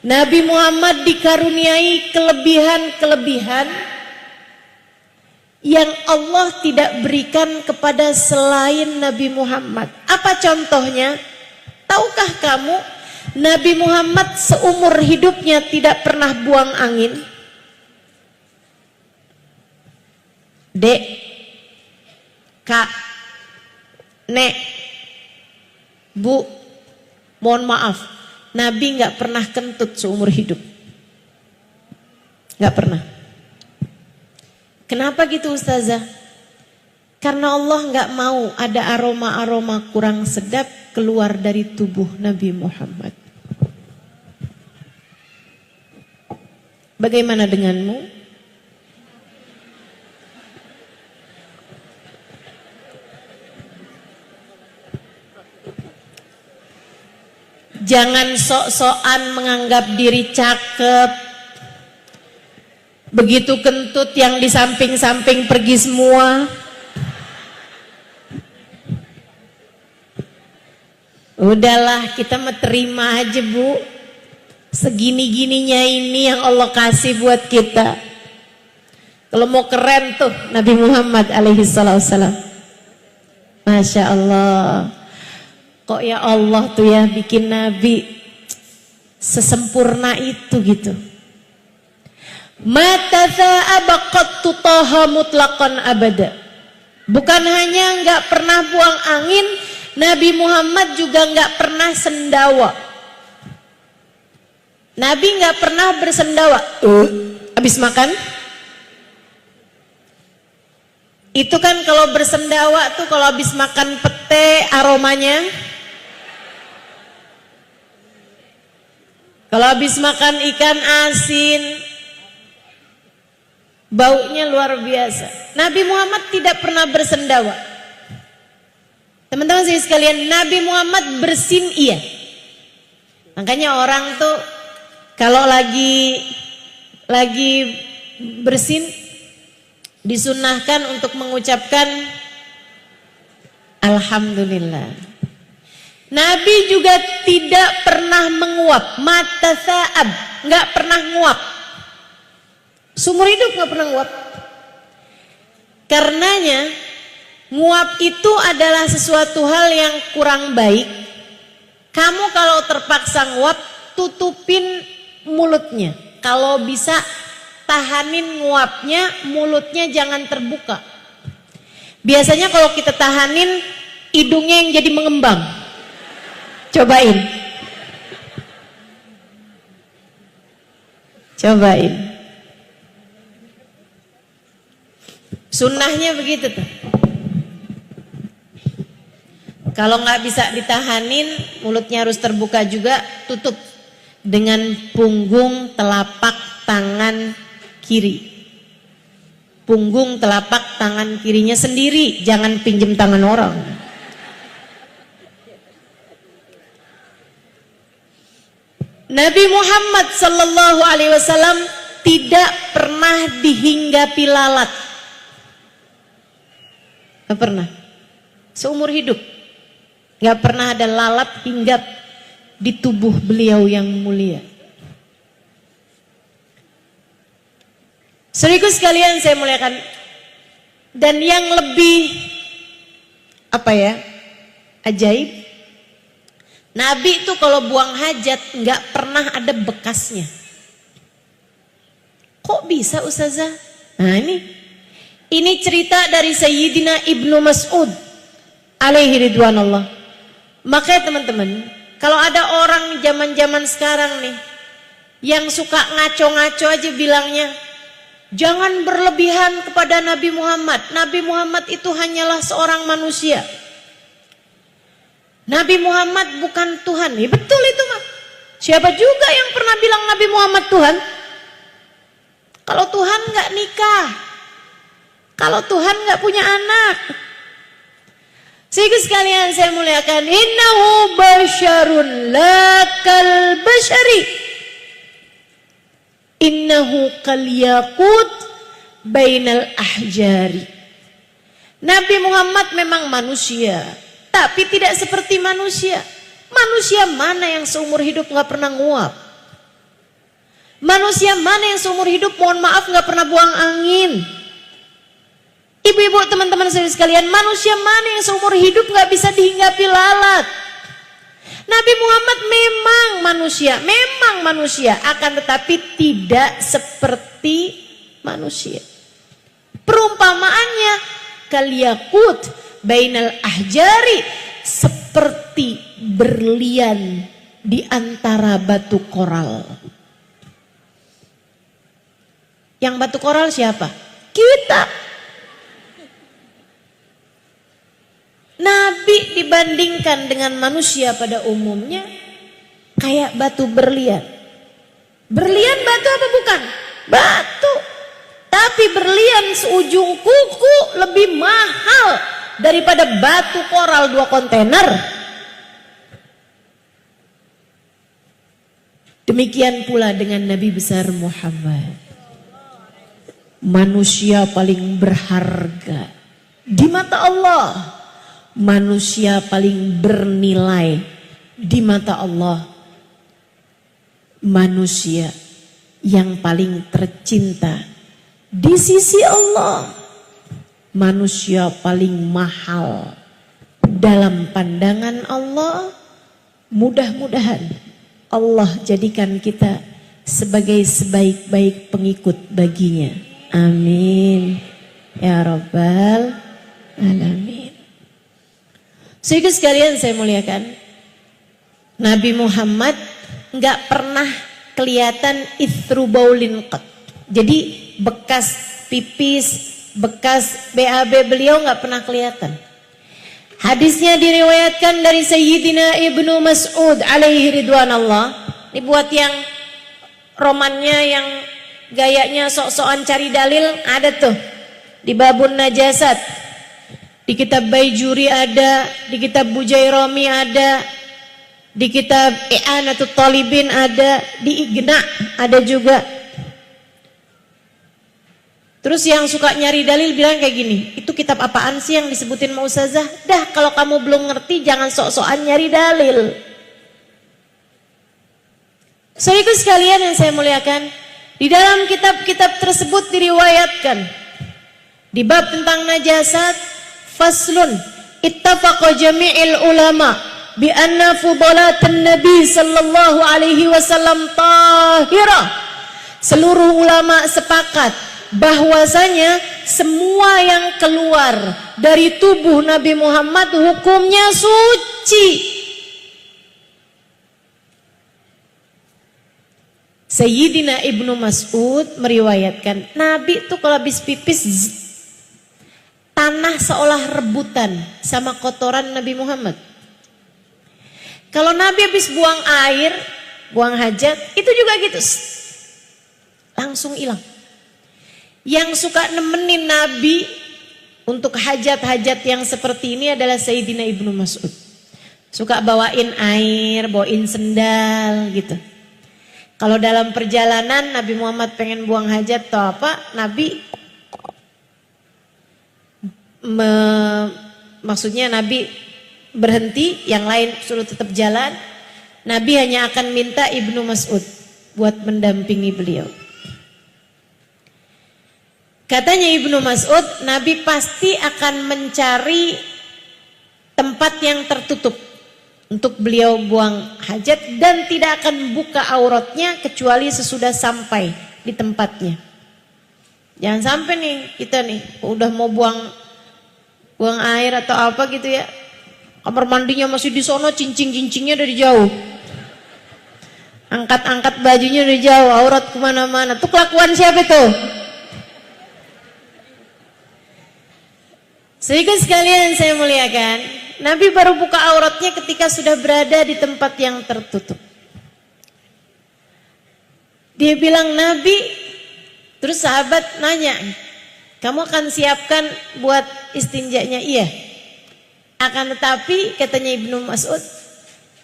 Nabi Muhammad dikaruniai kelebihan-kelebihan yang Allah tidak berikan kepada selain Nabi Muhammad. Apa contohnya? Tahukah kamu, Nabi Muhammad seumur hidupnya tidak pernah buang angin? Dek, Kak, Nek, Bu, mohon maaf, Nabi nggak pernah kentut seumur hidup, nggak pernah. Kenapa gitu Ustazah? Karena Allah nggak mau ada aroma-aroma kurang sedap keluar dari tubuh Nabi Muhammad. Bagaimana denganmu? Jangan sok-sokan menganggap diri cakep. Begitu kentut yang di samping-samping pergi semua. Udahlah, kita mah terima aja Bu. Segini-gininya ini yang Allah kasih buat kita. Kalau mau keren tuh Nabi Muhammad alaihi salam. Masya Allah. Kok ya Allah tuh ya bikin Nabi sesempurna itu gitu. Mata abaqattu taha mutlaqan abada. Bukan hanya nggak pernah buang angin, Nabi Muhammad juga nggak pernah sendawa. Nabi nggak pernah bersendawa. Habis makan? Itu kan kalau bersendawa tuh kalau habis makan pete aromanya. Kalau habis makan ikan asin, baunya luar biasa. Nabi Muhammad tidak pernah bersendawa. Teman-teman sekalian, Nabi Muhammad bersin iya. Makanya orang tuh kalau lagi bersin disunahkan untuk mengucapkan Alhamdulillah. Nabi juga tidak pernah menguap, mata sa'ab, nggak pernah nguap. Seumur hidup nggak pernah nguap. Karenanya nguap itu adalah sesuatu hal yang kurang baik. Kamu kalau terpaksa nguap, tutupin mulutnya. Kalau bisa tahanin nguapnya, mulutnya jangan terbuka. Biasanya kalau kita tahanin hidungnya yang jadi mengembang. Cobain. Cobain. Sunnahnya begitu tuh. Kalau nggak bisa ditahanin, mulutnya harus terbuka juga, tutup dengan punggung telapak tangan kiri. Punggung telapak tangan kirinya sendiri, jangan pinjem tangan orang. Nabi Muhammad sallallahu alaihi wasallam tidak pernah dihinggapi lalat. Gak pernah. Seumur hidup gak pernah ada lalat hinggap di tubuh beliau yang mulia. Saudaraku sekalian saya muliakan, dan yang lebih ajaib, Nabi itu kalau buang hajat nggak pernah ada bekasnya. Kok bisa Ustazah? Nah ini cerita dari Sayyidina Ibnu Mas'ud alaihi ridwanullah. Makanya teman-teman, kalau ada orang zaman-zaman sekarang nih yang suka ngaco-ngaco aja bilangnya, jangan berlebihan kepada Nabi Muhammad. Nabi Muhammad itu hanyalah seorang manusia. Nabi Muhammad bukan Tuhan. Ya betul itu mah. Siapa juga yang pernah bilang Nabi Muhammad Tuhan? Kalau Tuhan nggak nikah, kalau Tuhan nggak punya anak. Sehingga sekalian saya muliakan, innahu basyarun lakal basyari, innahu kal yaqut bainal ahjari. Nabi Muhammad memang manusia, tapi tidak seperti manusia. Manusia mana yang seumur hidup nggak pernah nguap? Manusia mana yang seumur hidup, mohon maaf, nggak pernah buang angin? Ibu-ibu, teman-teman sekalian, manusia mana yang seumur hidup nggak bisa dihinggapi lalat? Nabi Muhammad memang manusia, akan tetapi tidak seperti manusia. Perumpamaannya kaliyakut bainal ahjari, seperti berlian di antara batu koral. Yang batu koral siapa? Kita. Nabi dibandingkan dengan manusia pada umumnya kayak batu berlian. Berlian batu apa bukan? Batu. Tapi berlian seujung kuku lebih mahal daripada batu koral 2 kontainer. Demikian pula dengan Nabi besar Muhammad. Manusia paling berharga di mata Allah. Manusia paling bernilai di mata Allah. Manusia yang paling tercinta di sisi Allah. Manusia paling mahal dalam pandangan Allah. Mudah-mudahan Allah jadikan kita sebagai sebaik-baik pengikut baginya. Amin ya rabbal alamin. Sehingga sekalian saya muliakan, Nabi Muhammad nggak pernah kelihatan ithru baulin qat. Jadi bekas pipis, bekas BAB beliau nggak pernah kelihatan. Hadisnya diriwayatkan dari Sayyidina Ibnu Mas'ud alaihi ridwanallah. Ini buat yang romannya, yang gayanya sok-sokan cari dalil, ada tuh di babun najasat. Di kitab Baijuri ada, di kitab Bujairami ada, di kitab I'anatul Talibin ada, di Igna ada juga. Terus yang suka nyari dalil bilang kayak gini, itu kitab apaan sih yang disebutin mau Ustazah? Dah kalau kamu belum ngerti jangan sok-sokan nyari dalil. Saudaraku sekalian yang saya muliakan, di dalam kitab-kitab tersebut diriwayatkan di bab tentang najasat, faslun ittafaqa jami'il ulama bi anna fudalatan nabi sallallahu alaihi wasallam tahirah. Seluruh ulama sepakat bahwasanya semua yang keluar dari tubuh Nabi Muhammad hukumnya suci. Sayyidina Ibnu Mas'ud meriwayatkan, Nabi tuh kalau habis pipis tanah seolah rebutan sama kotoran Nabi Muhammad. Kalau Nabi habis buang air, buang hajat, itu juga gitu. Langsung hilang. Yang suka nemenin Nabi untuk hajat-hajat yang seperti ini adalah Sayyidina Ibnu Mas'ud. Suka bawain air, bawain sendal gitu. Kalau dalam perjalanan Nabi Muhammad pengen buang hajat atau apa, Nabi maksudnya Nabi berhenti, yang lain suruh tetap jalan. Nabi hanya akan minta Ibnu Mas'ud buat mendampingi beliau. Katanya Ibnu Mas'ud, Nabi pasti akan mencari tempat yang tertutup untuk beliau buang hajat dan tidak akan buka auratnya kecuali sesudah sampai di tempatnya. Jangan sampai nih kita nih udah mau buang air atau apa gitu ya, kamar mandinya masih di sono, cincing-cincingnya dari jauh, angkat-angkat bajunya dari jauh, aurat kemana-mana. Tuh kelakuan siapa tuh? Sehingga sekalian saya muliakan, Nabi baru buka auratnya ketika sudah berada di tempat yang tertutup. Dia bilang Nabi, terus sahabat nanya, kamu akan siapkan buat istinjanya? Iya. Akan tetapi katanya Ibnu Mas'ud,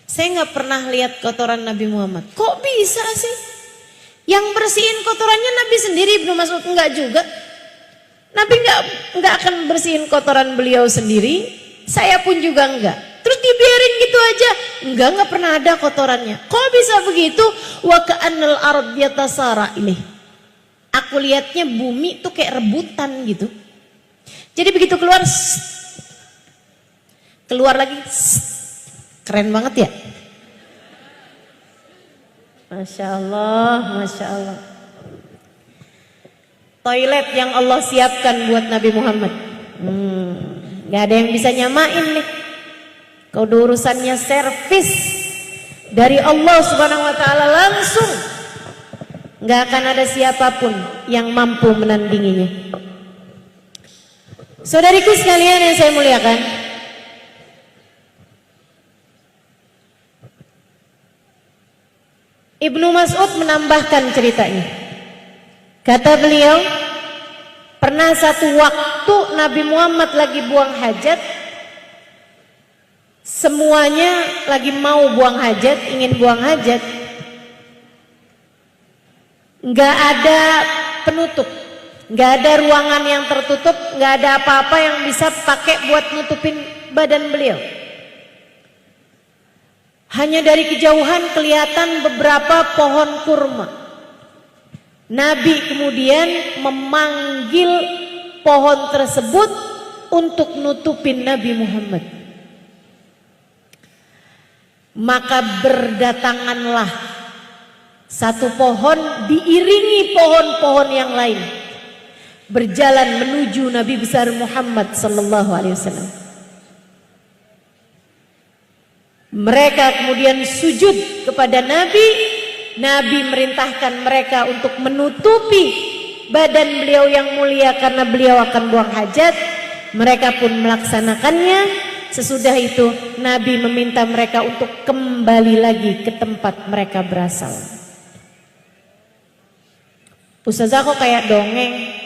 saya nggak pernah lihat kotoran Nabi Muhammad. Kok bisa sih? Yang bersihin kotorannya Nabi sendiri. Ibnu Mas'ud enggak juga. Nabi enggak akan bersihin kotoran beliau sendiri. Saya pun juga enggak. Terus dibiarin gitu aja. Enggak pernah ada kotorannya. Kok bisa begitu? Wa ka'annal ard yatasara ilaih. Aku lihatnya bumi tuh kayak rebutan gitu. Jadi begitu keluar, keluar lagi, keren banget ya. Masya Allah, Masya Allah. Toilet yang Allah siapkan buat Nabi Muhammad. Gak ada yang bisa nyamain nih. Kau urusannya servis dari Allah Subhanahu Wa Taala langsung. Gak akan ada siapapun yang mampu menandinginya. Saudariku sekalian yang saya muliakan, Ibnu Mas'ud menambahkan ceritanya. Kata beliau, pernah satu waktu Nabi Muhammad lagi buang hajat, semuanya lagi mau buang hajat, ingin buang hajat, nggak ada penutup, nggak ada ruangan yang tertutup, nggak ada apa-apa yang bisa pakai buat nutupin badan beliau. Hanya dari kejauhan kelihatan beberapa pohon kurma. Nabi kemudian memanggil pohon tersebut untuk nutupin Nabi Muhammad. Maka berdatanganlah satu pohon diiringi pohon-pohon yang lain, berjalan menuju Nabi besar Muhammad sallallahu alaihi wasallam. Mereka kemudian sujud kepada Nabi. Nabi merintahkan mereka untuk menutupi badan beliau yang mulia karena beliau akan buang hajat. Mereka pun melaksanakannya. Sesudah itu Nabi meminta mereka untuk kembali lagi ke tempat mereka berasal. Ustazah kok kayak dongeng?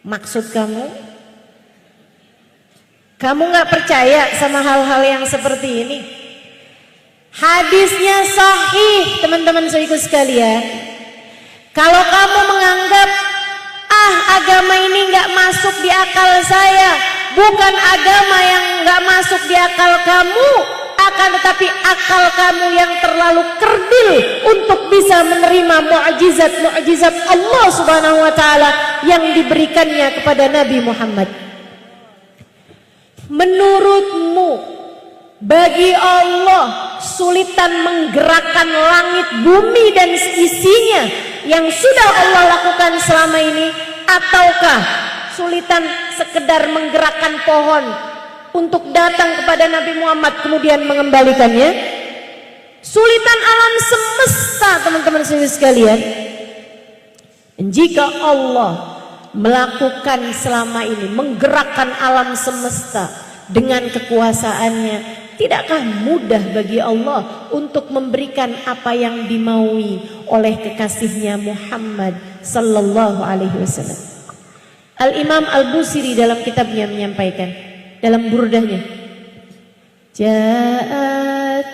Maksud kamu? Kamu gak percaya sama hal-hal yang seperti ini? Hadisnya sahih, teman-teman saudaraku sekalian. Kalau kamu menganggap agama ini nggak masuk di akal saya, bukan agama yang nggak masuk di akal kamu, akan tetapi akal kamu yang terlalu kerdil untuk bisa menerima mukjizat Allah Subhanahu Wa Taala yang diberikannya kepada Nabi Muhammad. Menurutmu, bagi Allah sulitan menggerakkan langit, bumi dan isinya yang sudah Allah lakukan selama ini, ataukah Sulitan sekedar menggerakkan pohon untuk datang kepada Nabi Muhammad kemudian mengembalikannya. Sulitan alam semesta, teman-teman sekalian. Jika Allah melakukan selama ini, menggerakkan alam semesta dengan kekuasaannya, tidakkah mudah bagi Allah untuk memberikan apa yang dimaui oleh kekasihnya Muhammad sallallahu alaihi wasallam? Al-Imam Al-Busiri dalam kitabnya menyampaikan dalam burdahnya, Ja'at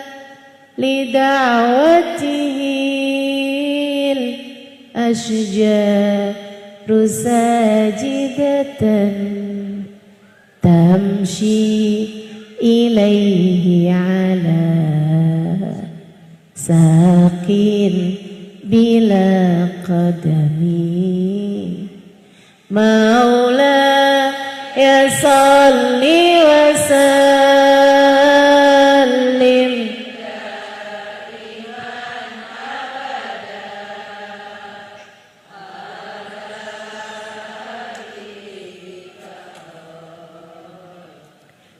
li da'watihil ashjaru sajidatan tamshi ilaihi ala saqin bila qadami Maula ya salli wa sallim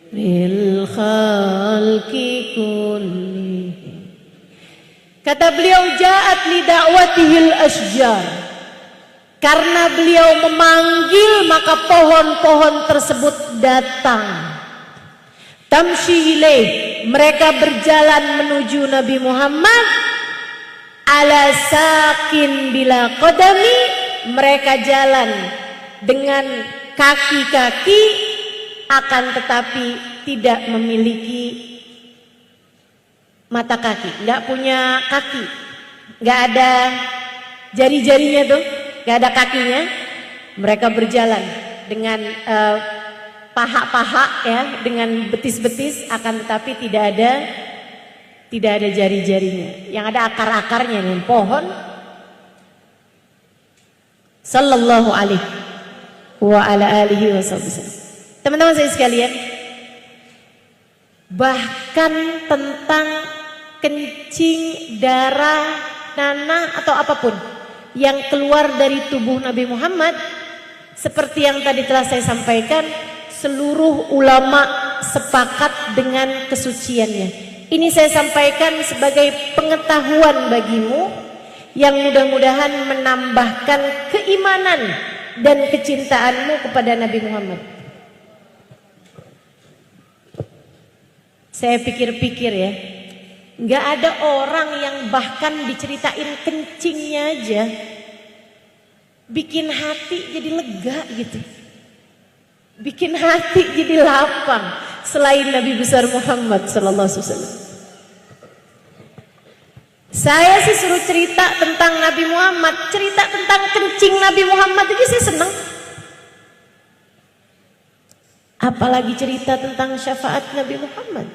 bil khalqi kulli. Kata beliau, ja'at li da'watihil asjar. Karena beliau memanggil, maka pohon-pohon tersebut datang. Tamshi ilaih, mereka berjalan menuju Nabi Muhammad. Ala sakin bila qadami, mereka jalan dengan kaki-kaki, akan tetapi tidak memiliki mata kaki, nggak punya kaki, nggak ada jari-jarinya tuh, nggak ada kakinya. Mereka berjalan dengan paha-paha ya, dengan betis-betis, akan tetapi tidak ada jari-jarinya, yang ada akar-akarnya nih, pohon. Sallallahu alaihi wa ala alihi wasallam. Teman-teman saya sekalian, bahkan tentang kencing, darah, nanah atau apapun yang keluar dari tubuh Nabi Muhammad, seperti yang tadi telah saya sampaikan, seluruh ulama sepakat dengan kesuciannya. Ini saya sampaikan sebagai pengetahuan bagimu yang mudah-mudahan menambahkan keimanan dan kecintaanmu kepada Nabi Muhammad. Saya pikir-pikir ya, nggak ada orang yang bahkan diceritain kencingnya aja bikin hati jadi lega gitu, bikin hati jadi lapang selain Nabi besar Muhammad sallallahu alaihi wasallam. Saya sih suruh cerita tentang Nabi Muhammad, cerita tentang kencing Nabi Muhammad aja saya senang. Apalagi cerita tentang syafaat Nabi Muhammad.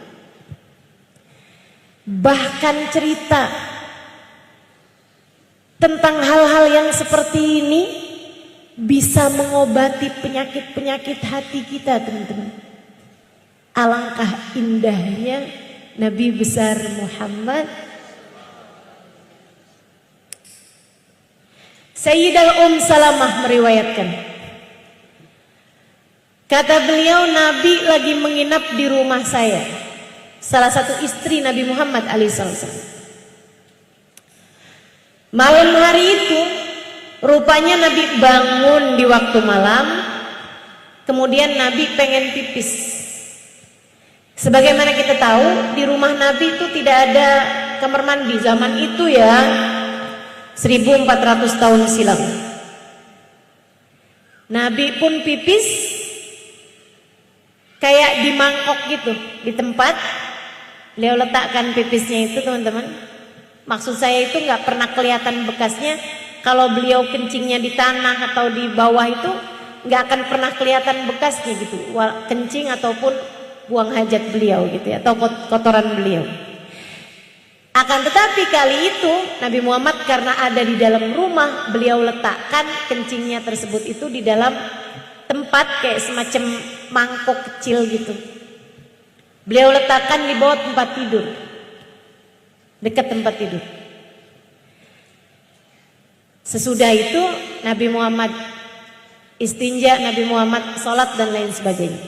Bahkan cerita tentang hal-hal yang seperti ini bisa mengobati penyakit-penyakit hati kita, teman-teman. Alangkah indahnya Nabi besar Muhammad. Sayyidah Salamah meriwayatkan, kata beliau, Nabi lagi menginap di rumah saya, salah satu istri Nabi Muhammad alaihissalam. Malam hari itu rupanya Nabi bangun di waktu malam, kemudian Nabi pengen pipis. Sebagaimana kita tahu, di rumah Nabi itu tidak ada kamar mandi zaman itu ya, 1400 tahun silam. Nabi pun pipis kayak di mangkok gitu, di tempat beliau letakkan pipisnya itu, teman-teman. Maksud saya itu nggak pernah kelihatan bekasnya. Kalau beliau kencingnya di tanah atau di bawah itu nggak akan pernah kelihatan bekasnya gitu, kencing ataupun buang hajat beliau gitu ya, atau kotoran beliau. Akan tetapi kali itu Nabi Muhammad karena ada di dalam rumah, beliau letakkan kencingnya tersebut itu di dalam tempat kayak semacam mangkok kecil gitu. Beliau letakkan di bawah tempat tidur, dekat tempat tidur. Sesudah itu Nabi Muhammad istinja Nabi Muhammad, sholat dan lain sebagainya.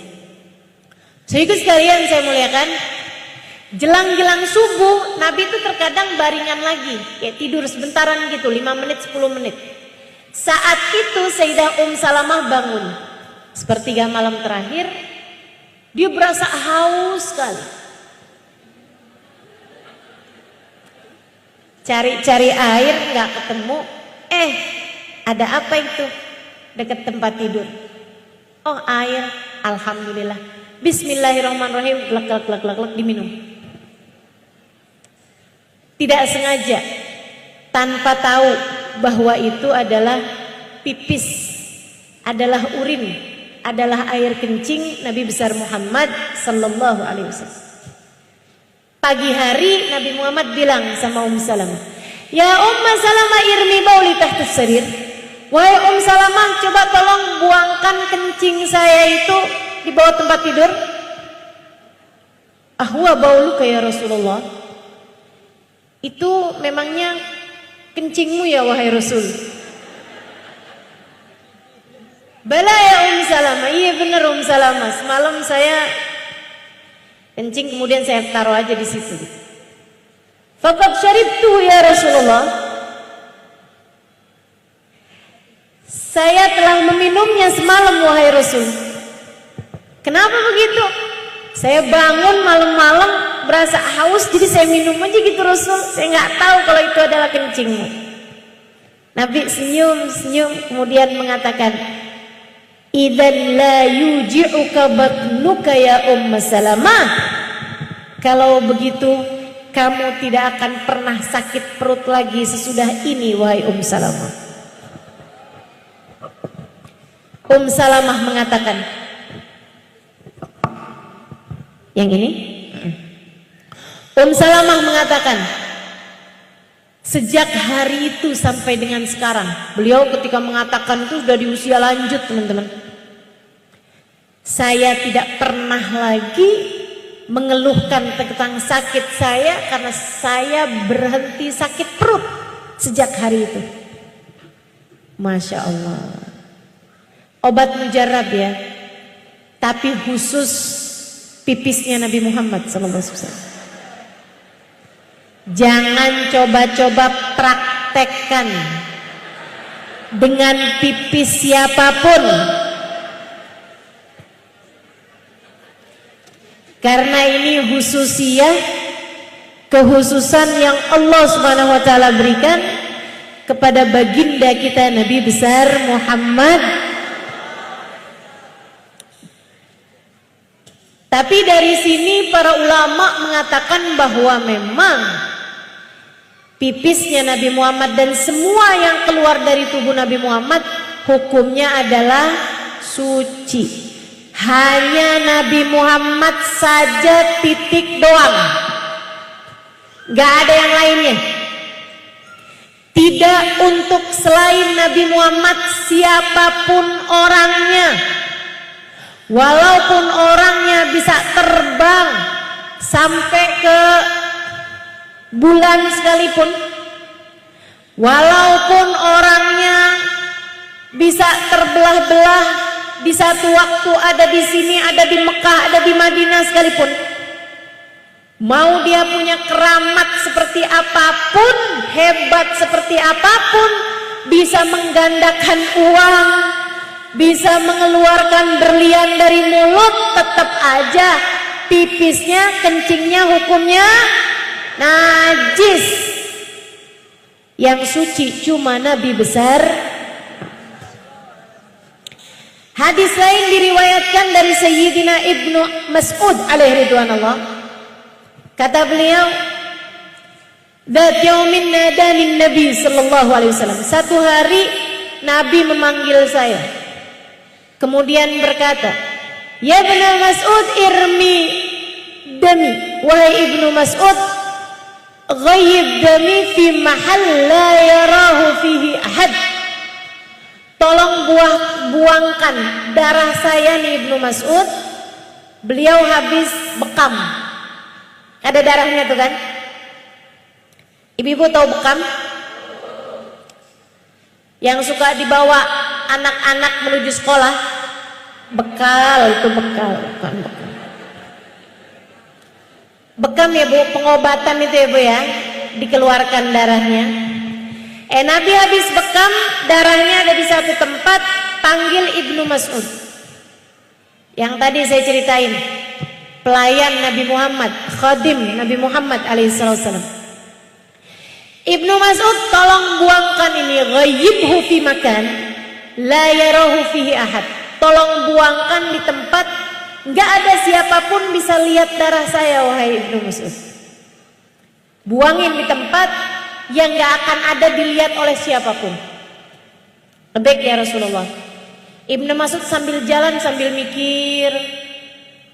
Saudaraku sekalian saya muliakan, jelang-jelang subuh Nabi itu terkadang baringan lagi, kayak tidur sebentaran gitu, 5 menit 10 menit. Saat itu Sayyidah Salamah bangun, sepertiga malam terakhir, dia berasa haus sekali. Cari-cari air nggak ketemu, ada apa itu dekat tempat tidur? Oh, air, alhamdulillah. Bismillahirrahmanirrahim, glek diminum. Tidak sengaja, tanpa tahu bahwa itu adalah pipis, adalah urin, adalah air kencing Nabi besar Muhammad sallallahu alaihi wasallam. Pagi hari Nabi Muhammad bilang sama Salamah, "Ya Salamah, irmi bauli tahta sarir." Wahai Salamah, coba tolong buangkan kencing saya itu di bawah tempat tidur. Ahwa bauluka ya Rasulullah. Itu memangnya kencingmu ya wahai Rasul? Bala ya Salamah. Iya benar Salamah. Semalam saya kencing kemudian saya taruh aja di situ. Faqad syaribtu ya Rasulullah. Saya telah meminumnya semalam wahai Rasul. Kenapa begitu? Saya bangun malam-malam berasa haus, jadi saya minum aja gitu Rasul. Saya nggak tahu kalau itu adalah kencingmu. Nabi senyum kemudian mengatakan, "Idzan la yuji'uka batnuka ya Salamah." Kalau begitu kamu tidak akan pernah sakit perut lagi sesudah ini wahai Salamah. Salamah mengatakan, yang ini? Salamah mengatakan, sejak hari itu sampai dengan sekarang, beliau ketika mengatakan itu sudah di usia lanjut teman-teman, saya tidak pernah lagi mengeluhkan tentang sakit saya karena saya berhenti sakit perut sejak hari itu. Masya Allah. Obat mujarab ya, tapi khusus pipisnya Nabi Muhammad SAW. Jangan coba-coba praktekkan dengan pipis siapapun, karena ini khususiyah, kehususan yang Allah Subhanahu wa taala berikan kepada baginda kita Nabi besar Muhammad. Tapi dari sini para ulama mengatakan bahwa memang pipisnya Nabi Muhammad dan semua yang keluar dari tubuh Nabi Muhammad hukumnya adalah suci. Hanya Nabi Muhammad saja titik doang, gak ada yang lainnya. Tidak untuk selain Nabi Muhammad siapapun orangnya, walaupun orangnya bisa terbang sampai ke bulan sekalipun, walaupun orangnya bisa terbelah-belah, di satu waktu ada di sini, ada di Mekah, ada di Madinah sekalipun, mau dia punya keramat seperti apapun, hebat seperti apapun, bisa menggandakan uang, bisa mengeluarkan berlian dari mulut, tetap aja pipisnya, kencingnya hukumnya najis. Yang suci cuma Nabi besar. Hadis lain diriwayatkan dari Sayyidina Ibnu Mas'ud alaihi ridwanullah. Kata beliau, "Dzat yaumin nadani Nabi sallallahu alaihi wasallam." Satu hari Nabi memanggil saya. Kemudian berkata, "Ya Ibnu Mas'ud, irmi dami." Wahai Ibnu Mas'ud, ghayyib dami fi mahal la yarahu fihi ahad. Tolong buangkan darah saya nih Ibnu Mas'ud. Beliau habis bekam. Ada darahnya tuh kan? Ibu-ibu tahu bekam? Yang suka dibawa anak-anak menuju sekolah, bekal itu bekal, bukan bekal. Bekam ya Bu, pengobatan itu ya Bu ya, dikeluarkan darahnya. Nabi habis bekam, darahnya ada di satu tempat, panggil Ibnu Mas'ud. Yang tadi saya ceritain, pelayan Nabi Muhammad, khadim Nabi Muhammad alaihissalam. Ibnu Mas'ud, tolong buangkan ini, ghayyibhu fi makan la yarahu fihi ahad. Tolong buangkan di tempat nggak ada siapapun bisa lihat darah saya, wahai Ibnu Mas'ud. Buangin di tempat yang nggak akan ada dilihat oleh siapapun. Lebih ya Rasulullah. Ibnu Mas'ud sambil jalan sambil mikir,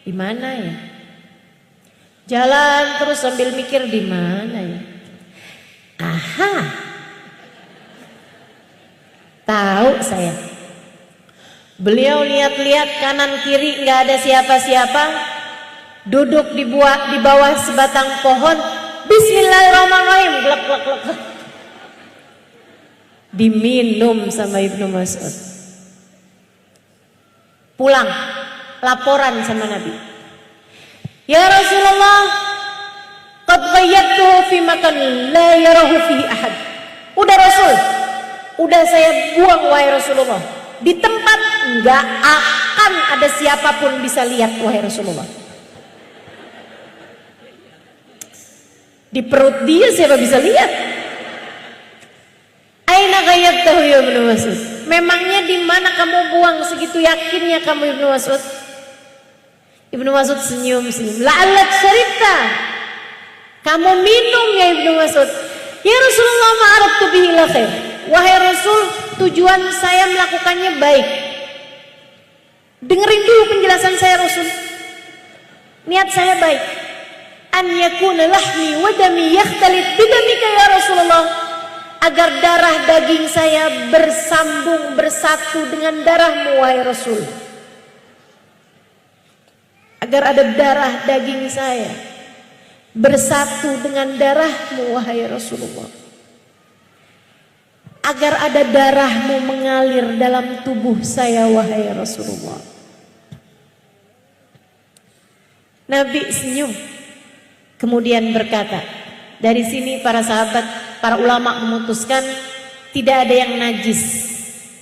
di mana ya? Jalan terus sambil mikir, di mana ya? Aha, tahu saya. Beliau lihat-lihat kanan kiri nggak ada siapa-siapa, duduk di bawah sebatang pohon. Bismillahirrahmanirrahim, glek glek glek. Diminum sama Ibnu Mas'ud. Pulang, laporan sama Nabi. Ya Rasulullah, qad ghayyabtuhu fi makan la yarahu fihi ahad. Udah Rasul, udah saya buang wahai Rasulullah. Di tempat nggak akan ada siapapun bisa lihat wahai Rasulullah. Di perut dia siapa bisa lihat? Aina ghayyabtahu ya Ibnu Mas'ud? Memangnya di mana kamu buang segitu yakinnya kamu Ibnu Mas'ud? Ibnu Mas'ud senyum-senyum. La'allak syaribta. Kamu minum ya Ibnu Mas'ud. Ya Rasulullah, ma'arabtu bihi ila khair. Wahai Rasul, tujuan saya melakukannya baik. Dengerin dulu penjelasan saya Rasul. Niat saya baik. An yakuna lahmi wa dami yakhtalit bidamika ya Rasulullah. Agar darah daging saya bersambung bersatu dengan darahmu wahai Rasul. Agar ada darah daging saya bersatu dengan darahmu wahai Rasulullah. Agar ada darahmu mengalir dalam tubuh saya wahai Rasulullah. Nabi senyum, kemudian berkata, dari sini para sahabat, para ulama memutuskan tidak ada yang najis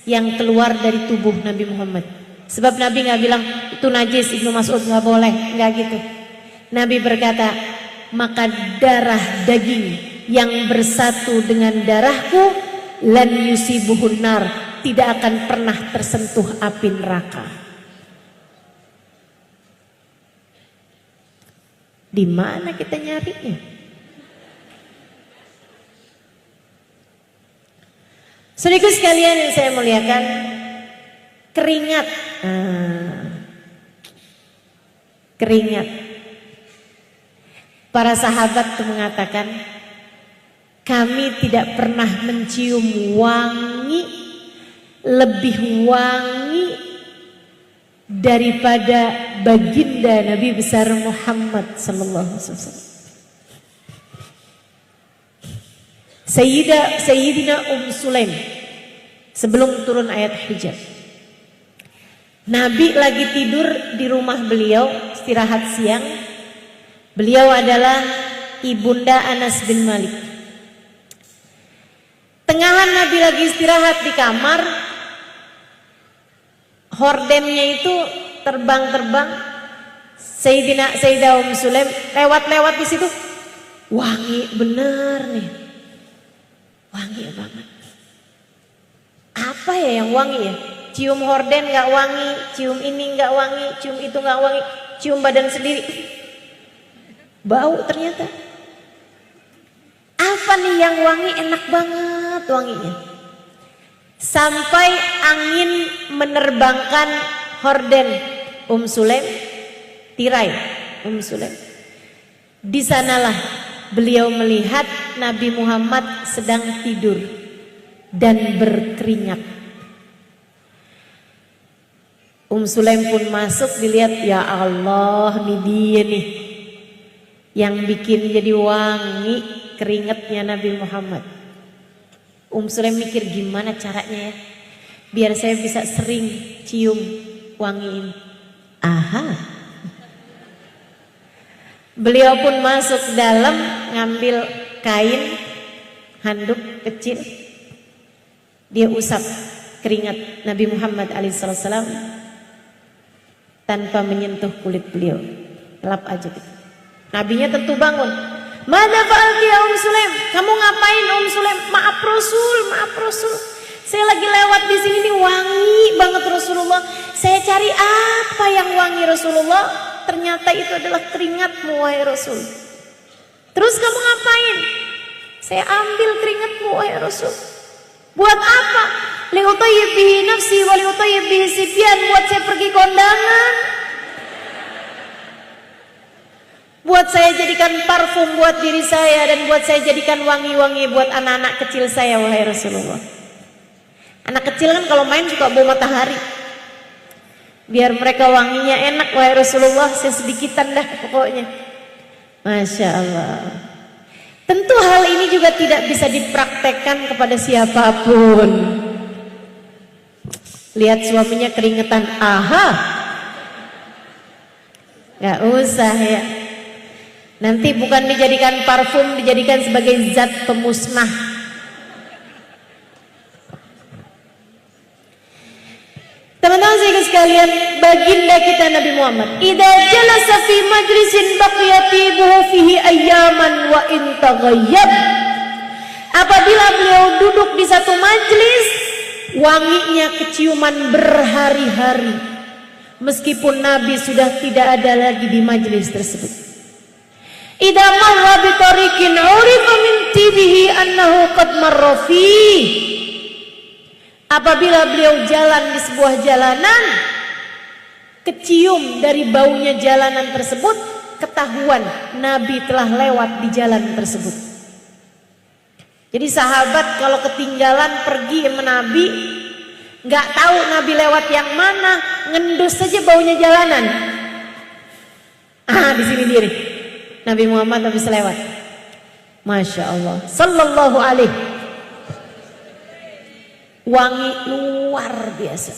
yang keluar dari tubuh Nabi Muhammad. Sebab Nabi nggak bilang itu najis, Ibnu Mas'ud nggak boleh, nggak gitu. Nabi berkata, maka darah daging yang bersatu dengan darahku lan yusibuhun nar, tidak akan pernah tersentuh api neraka. Di mana kita nyarinya? Saudaraku sekalian yang saya muliakan, keringat. Keringat. Para sahabat itu mengatakan, kami tidak pernah mencium wangi lebih wangi daripada baginda Nabi besar Muhammad sallallahu alaihi wasallam. Sayyidina Sulaim sebelum turun ayat hijab. Nabi lagi tidur di rumah beliau, istirahat siang. Beliau adalah ibunda Anas bin Malik. Tengahan Nabi lagi istirahat di kamar, hordemnya itu terbang-terbang. Sayyidah Sulaim lewat-lewat di situ, wangi bener nih. Wangi banget. Apa ya yang wangi ya? Cium horden gak wangi, cium ini gak wangi, cium itu gak wangi, cium badan sendiri. Bau ternyata. Apa nih yang wangi, enak banget wanginya. Sampai angin menerbangkan horden Sulaim, tirai Sulaim. Di sanalah beliau melihat Nabi Muhammad sedang tidur dan berkeringat. Sulaim pun masuk, dilihat, ya Allah, ini dia nih yang bikin jadi wangi keringatnya Nabi Muhammad. Sulaim mikir gimana caranya ya. biar saya bisa sering cium wangi ini. Aha. Beliau pun masuk dalam, ngambil kain handuk kecil, dia usap keringat Nabi Muhammad alaihissalam tanpa menyentuh kulit beliau, lap aja gitu. Nabinya tentu bangun. Mana fa'alti ya Sulaim? Kamu ngapain Sulaim? Maaf Rasul. Saya lagi lewat di sini nih, wangi banget Rasulullah. Saya cari apa yang wangi Rasulullah? Ternyata itu adalah keringatmu wahai Rasul. Terus kamu ngapain? Saya ambil keringatmu wahai Rasul. Buat apa? Liutayyib bihi nafsi wa liutayyib bihi sibyan, buat saya pergi kondangan. Buat saya jadikan parfum buat diri saya, dan buat saya jadikan wangi-wangi buat anak-anak kecil saya wahai Rasulullah. Anak kecil kan kalau main suka bau matahari. Biar mereka wanginya enak wahai Rasulullah, saya sedikitan dah pokoknya. Masya Allah. Tentu hal ini juga tidak bisa dipraktekkan kepada siapapun. Lihat suaminya keringetan, aha. Gak usah ya. Nanti bukan dijadikan parfum, dijadikan sebagai zat pemusnah. Teman-teman sekalian, baginda kita Nabi Muhammad, idza jalasa fi majlisin baqiya tibuhu fihi ayyaman wa in taghayyab. Apabila beliau duduk di satu majlis, wanginya keciuman berhari-hari, meskipun Nabi sudah tidak ada lagi di majlis tersebut. Idza marra bi tariqin urifa min tibihi annahu qad marra fihi. Apabila beliau jalan di sebuah jalanan, kecium dari baunya jalanan tersebut, ketahuan Nabi telah lewat di jalan tersebut. Jadi sahabat kalau ketinggalan pergi sama Nabi, nggak tahu Nabi lewat yang mana, ngendus saja baunya jalanan. Di sini diri Nabi Muhammad habis lewat. Masya Allah, sallallahu alaihi, wangi luar biasa.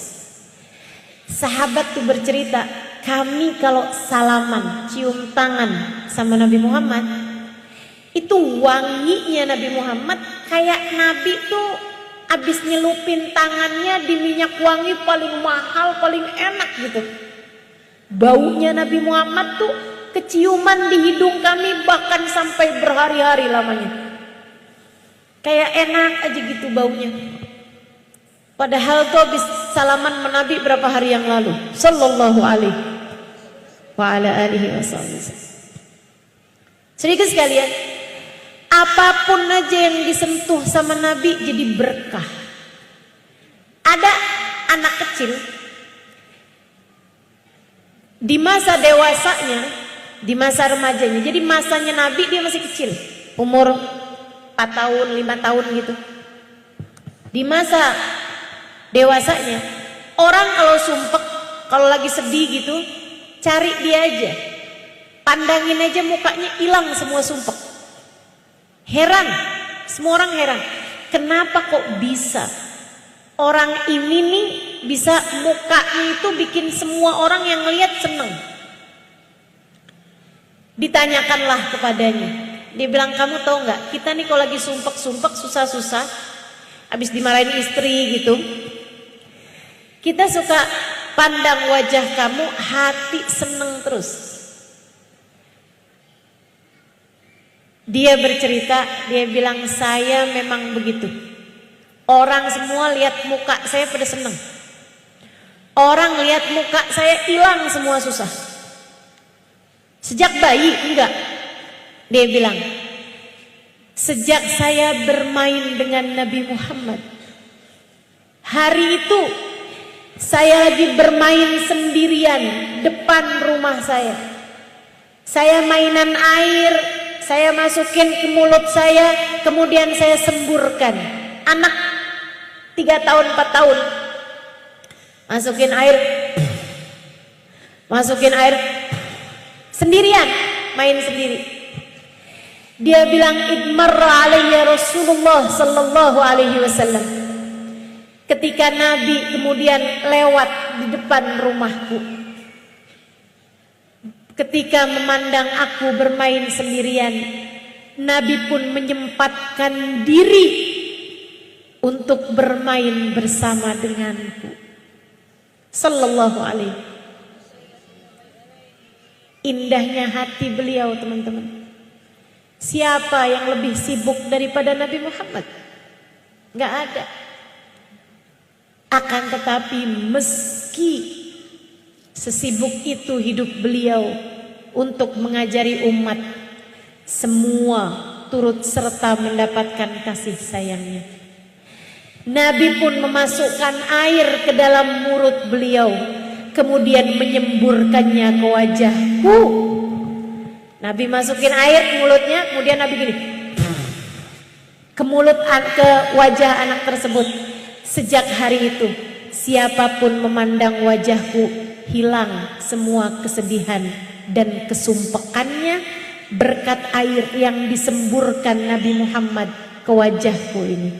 Sahabat tuh bercerita, kami kalau salaman, cium tangan sama Nabi Muhammad, itu wanginya Nabi Muhammad kayak Nabi tuh abis nyelupin tangannya di minyak wangi paling mahal, paling enak gitu. Baunya Nabi Muhammad tuh keciuman di hidung kami bahkan sampai berhari-hari lamanya. Kayak enak aja gitu baunya. Padahal tuh habis salaman Nabi berapa hari yang lalu, sallallahu alaihi wa ala alihi wasallam. Sedikit sekalian, apapun aja yang disentuh sama Nabi jadi berkah. Ada anak kecil di masa dewasanya, di masa remajanya. Jadi masanya Nabi dia masih kecil, umur 4 tahun, 5 tahun gitu. Di masa dewasanya, orang kalau sumpek, kalau lagi sedih gitu, cari dia aja, pandangin aja mukanya, hilang semua sumpek. Heran, semua orang heran, kenapa kok bisa orang ini nih bisa mukanya itu bikin semua orang yang lihat seneng. Ditanyakanlah kepadanya, dia bilang, kamu tahu nggak, kita nih kalau lagi sumpek-sumpek, susah-susah, habis dimarahin istri gitu, kita suka pandang wajah kamu, hati seneng terus. Dia bercerita, dia bilang, saya memang begitu. Orang semua lihat muka saya pada seneng. Orang lihat muka saya hilang semua susah. Sejak bayi enggak. Dia bilang, sejak saya bermain dengan Nabi Muhammad, hari itu saya lagi bermain sendirian depan rumah saya. Saya mainan air, saya masukin ke mulut saya, kemudian saya semburkan. Anak 3 tahun, 4 tahun. Masukin air, sendirian, main sendiri. Dia bilang, idmarra alayya Rasulullah sallallahu alaihi wasallam. Ketika Nabi kemudian lewat di depan rumahku, ketika memandang aku bermain sendirian, Nabi pun menyempatkan diri untuk bermain bersama denganku. Sallallahu alaihi. Indahnya hati beliau, teman-teman. Siapa yang lebih sibuk daripada Nabi Muhammad? Gak ada. Akan tetapi meski sesibuk itu hidup beliau untuk mengajari umat, semua turut serta mendapatkan kasih sayangnya. Nabi pun memasukkan air ke dalam mulut beliau, kemudian menyemburkannya ke wajahku. Nabi masukin air ke mulutnya, kemudian Nabi gini, ke mulut, ke wajah anak tersebut. Sejak hari itu, siapapun memandang wajahku, hilang semua kesedihan dan kesumpekannya berkat air yang disemburkan Nabi Muhammad ke wajahku ini.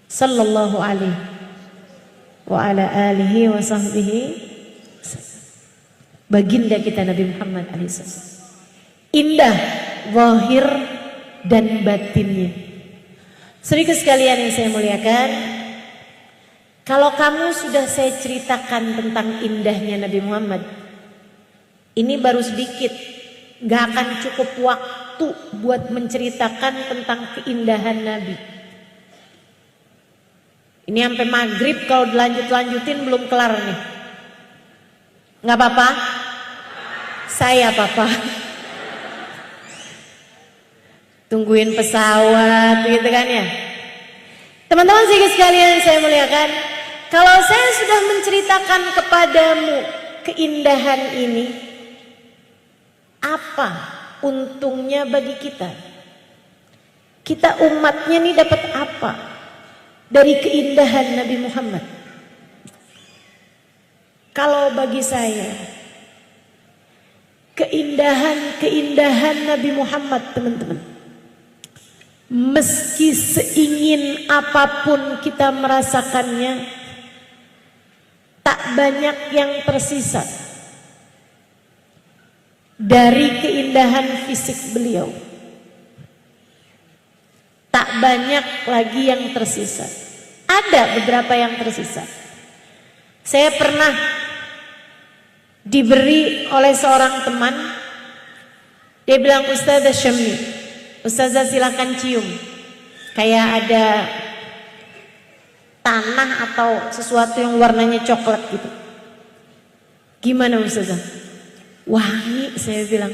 Sallallahu alaihi wa ala alihi wa sahbihi. Baginda kita Nabi Muhammad alaihissalam. Indah zahir dan batinnya. Saudara sekalian yang saya muliakan, kalau kamu sudah saya ceritakan tentang indahnya Nabi Muhammad, ini baru sedikit, gak akan cukup waktu buat menceritakan tentang keindahan Nabi. Ini sampai maghrib, kalau dilanjut-lanjutin belum kelar nih. Gak apa-apa? Saya apa-apa? Tungguin pesawat gitu kan ya. Teman-teman sekalian saya muliakan, kalau saya sudah menceritakan kepadamu keindahan ini, apa untungnya bagi kita? Kita umatnya nih dapat apa dari keindahan Nabi Muhammad? Kalau bagi saya, keindahan Nabi Muhammad, teman-teman, meski seingin apapun kita merasakannya, tak banyak yang tersisa dari keindahan fisik beliau. Tak banyak lagi yang tersisa. Ada beberapa yang tersisa. Saya pernah diberi oleh seorang teman, dia bilang, Ustazah Syammi, Ustazah silakan cium, kayak ada tanah atau sesuatu yang warnanya coklat gitu. Gimana Ustazah? Wangi, saya bilang.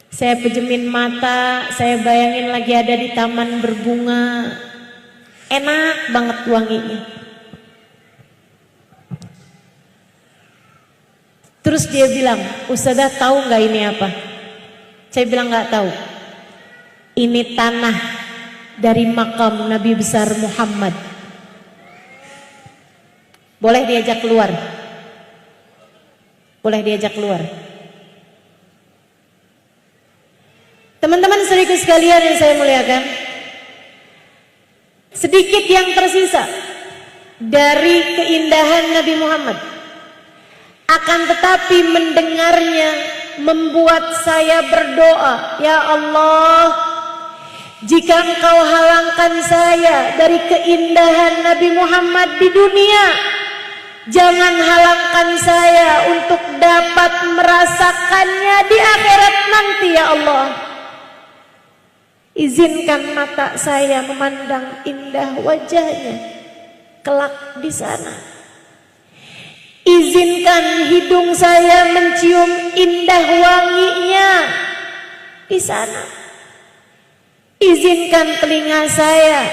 Saya pejemin mata, saya bayangin lagi ada di taman berbunga, enak banget wanginya. Terus dia bilang, Ustazah tahu nggak ini apa? Saya bilang nggak tahu. Ini tanah dari makam Nabi besar Muhammad. Boleh diajak keluar? Boleh diajak keluar? Teman-teman saudaraku sekalian yang saya muliakan, sedikit yang tersisa dari keindahan Nabi Muhammad. Akan tetapi mendengarnya membuat saya berdoa, ya Allah, jika Engkau halangkan saya dari keindahan Nabi Muhammad di dunia, jangan halangkan saya untuk dapat merasakannya di akhirat nanti, ya Allah. Izinkan mata saya memandang indah wajahnya kelak di sana. Izinkan hidung saya mencium indah wanginya di sana. Izinkan telinga saya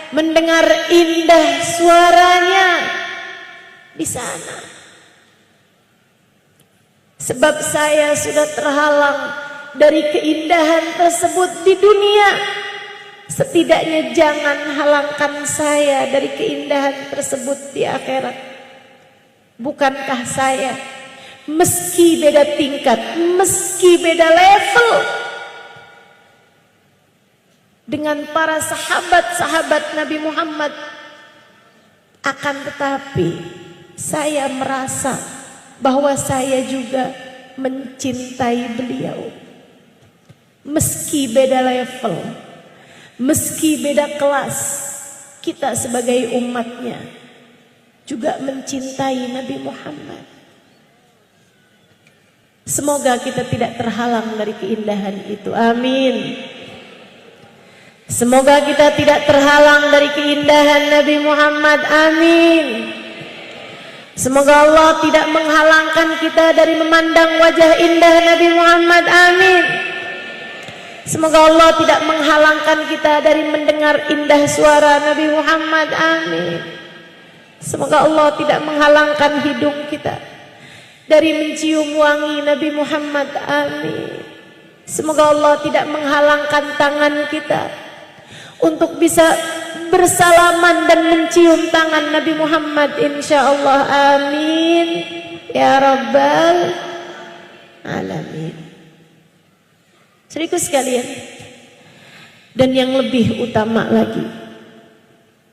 mendengar indah suaranya di sana. Sebab saya sudah terhalang dari keindahan tersebut di dunia. Setidaknya jangan halangkan saya dari keindahan tersebut di akhirat. Bukankah saya, meski beda tingkat, meski beda level dengan para sahabat-sahabat Nabi Muhammad, Akan tetapi saya merasa bahwa saya juga mencintai beliau. Meski beda level, meski beda kelas, kita sebagai umatnya juga mencintai Nabi Muhammad. Semoga kita tidak terhalang dari keindahan itu. Amin. Semoga kita tidak terhalang dari keindahan Nabi Muhammad. Amin. Semoga Allah tidak menghalangkan kita dari memandang wajah indah Nabi Muhammad. Amin. Semoga Allah tidak menghalangkan kita dari mendengar indah suara Nabi Muhammad. Amin. Semoga Allah tidak menghalangkan hidung kita dari mencium wangi Nabi Muhammad. Amin. Semoga Allah tidak menghalangkan tangan kita untuk bisa bersalaman dan mencium tangan Nabi Muhammad, insyaallah. Amin ya rabbal alamin. Saudaraku sekalian, dan yang lebih utama lagi,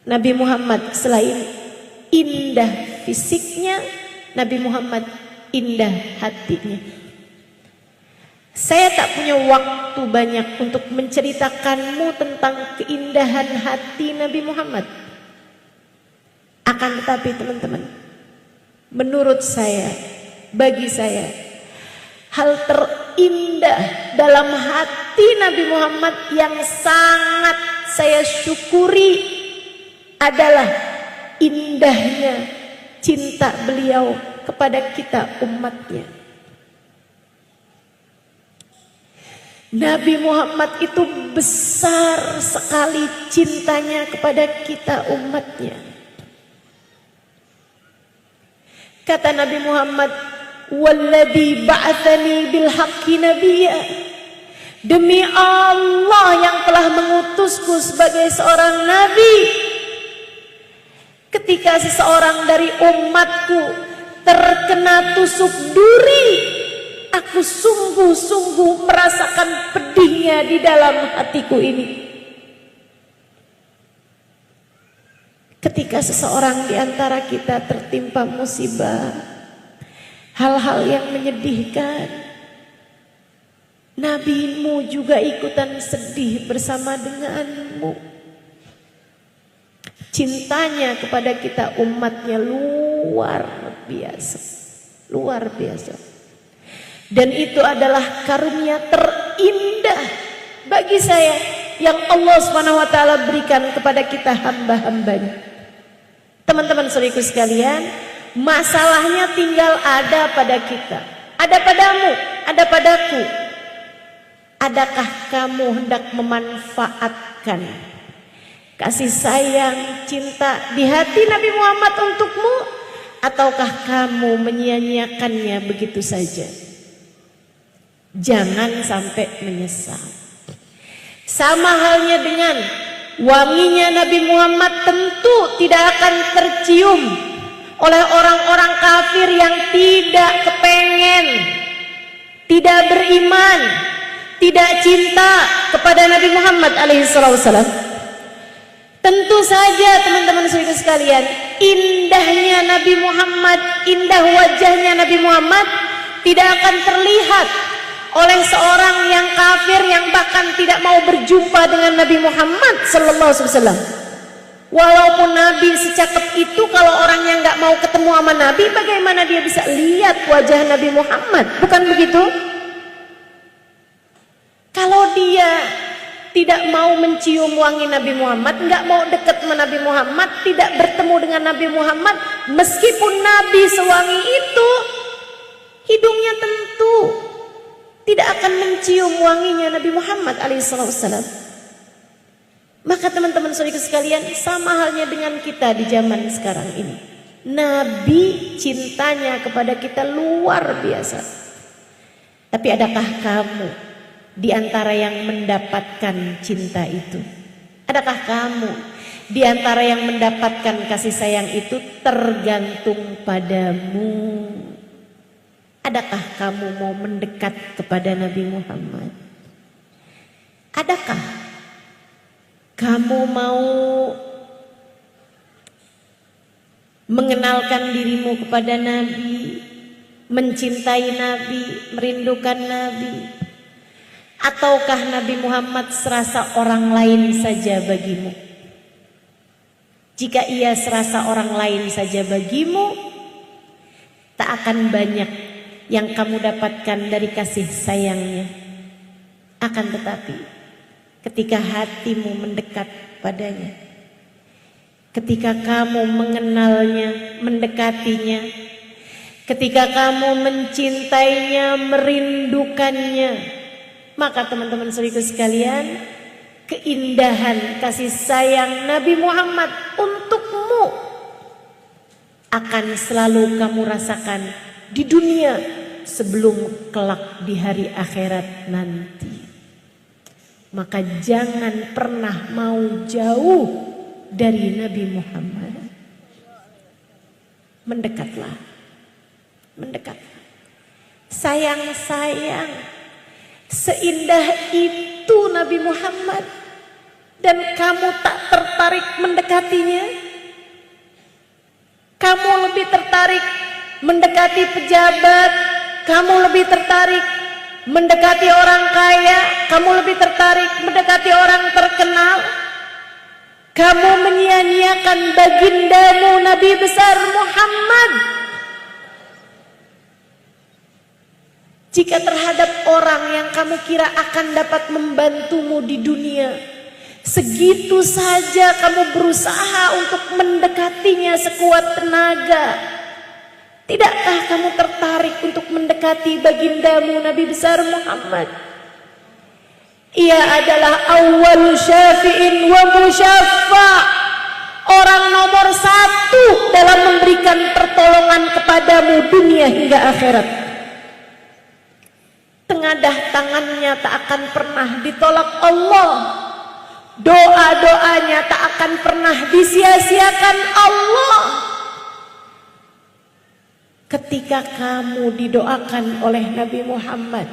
Nabi Muhammad selain indah fisiknya, Nabi Muhammad indah hatinya. Saya tak punya waktu banyak untuk menceritakanmu tentang keindahan hati Nabi Muhammad. Akan tetapi teman-teman, menurut saya, bagi saya, hal terindah dalam hati Nabi Muhammad yang sangat saya syukuri adalah indahnya cinta beliau kepada kita umatnya. Nabi Muhammad itu besar sekali cintanya kepada kita umatnya. Kata Nabi Muhammad, "Walladzi ba'atsani bil haqqi nabiyya." Demi Allah yang telah mengutusku sebagai seorang nabi. Ketika seseorang dari umatku terkena tusuk duri, aku sungguh-sungguh merasakan pedihnya di dalam hatiku ini. Ketika seseorang di antara kita tertimpa musibah, hal-hal yang menyedihkan, nabimu juga ikutan sedih bersama denganmu. Cintanya kepada kita umatnya luar biasa, luar biasa. Dan itu adalah karunia terindah bagi saya yang Allah SWT berikan kepada kita hamba-hambanya. Teman-teman saudaraku sekalian, masalahnya tinggal ada pada kita, ada padamu, ada padaku. Adakah kamu hendak memanfaatkan kasih sayang, cinta di hati Nabi Muhammad untukmu, ataukah kamu menyia-nyiakannya begitu saja? Jangan sampai menyesal. Sama halnya dengan wanginya Nabi Muhammad tentu tidak akan tercium oleh orang-orang kafir yang tidak kepengen, tidak beriman, tidak cinta kepada Nabi Muhammad alaihissalam. Tentu saja teman-teman saudara sekalian, indahnya Nabi Muhammad, indah wajahnya Nabi Muhammad tidak akan terlihat oleh seorang yang kafir yang bahkan tidak mau berjumpa dengan Nabi Muhammad sallallahu alaihi wasallam. Walaupun Nabi secakep itu, kalau orang yang nggak mau ketemu sama Nabi, bagaimana dia bisa lihat wajah Nabi Muhammad? Bukan begitu? Kalau dia tidak mau mencium wangi Nabi Muhammad, nggak mau dekat sama Nabi Muhammad, tidak bertemu dengan Nabi Muhammad, meskipun Nabi sewangi itu, hidungnya tentu tidak akan mencium wanginya Nabi Muhammad alaihissalam. Maka teman-teman saudara sekalian, sama halnya dengan kita di zaman sekarang ini. Nabi cintanya kepada kita luar biasa. Tapi adakah kamu di antara yang mendapatkan cinta itu? Adakah kamu di antara yang mendapatkan kasih sayang itu? Tergantung padamu. Adakah kamu mau mendekat kepada Nabi Muhammad? Adakah kamu mau mengenalkan dirimu kepada Nabi, mencintai Nabi, merindukan Nabi? Ataukah Nabi Muhammad serasa orang lain saja bagimu? Jika ia serasa orang lain saja bagimu, tak akan banyak yang kamu dapatkan dari kasih sayangnya. Akan tetapi, ketika hatimu mendekat padanya, ketika kamu mengenalnya, mendekatinya, ketika kamu mencintainya, merindukannya, maka teman-teman saudaraku sekalian, keindahan kasih sayang Nabi Muhammad untukmu akan selalu kamu rasakan di dunia sebelum kelak di hari akhirat nanti. Maka jangan pernah mau jauh dari Nabi Muhammad. Mendekatlah, mendekat. Sayang-sayang, seindah itu Nabi Muhammad, dan kamu tak tertarik mendekatinya. Kamu lebih tertarik mendekati pejabat, kamu lebih tertarik mendekati orang kaya, kamu lebih tertarik mendekati orang terkenal. Kamu menyia-nyiakan bagindamu Nabi besar Muhammad. Jika terhadap orang yang kamu kira akan dapat membantumu di dunia, segitu saja kamu berusaha untuk mendekatinya sekuat tenaga, tidakkah kamu tertarik untuk mendekati bagindamu Nabi besar Muhammad? Ia adalah awwal syafi'in wa musyaffa, orang nomor satu dalam memberikan pertolongan kepadamu dunia hingga akhirat. Tengadah tangannya tak akan pernah ditolak Allah, doa-doanya tak akan pernah disia-siakan Allah. Ketika kamu didoakan oleh Nabi Muhammad,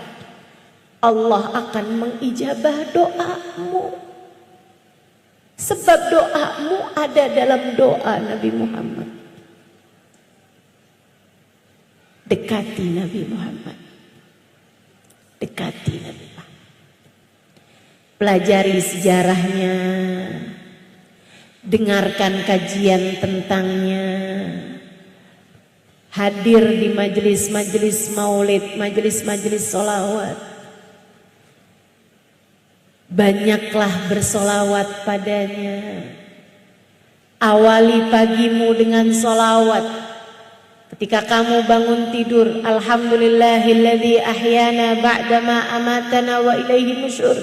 Allah akan mengijabah doamu. Sebab doamu ada dalam doa Nabi Muhammad. Dekati Nabi Muhammad. Dekati Nabi Muhammad. Pelajari sejarahnya. Dengarkan kajian tentangnya. Hadir di majelis-majelis maulid, majelis-majelis sholawat. Banyaklah bersolawat padanya. Awali pagimu dengan solawat. Ketika kamu bangun tidur, alhamdulillahilladzi ahyana ba'dama amatana wa ilaihi nusyur.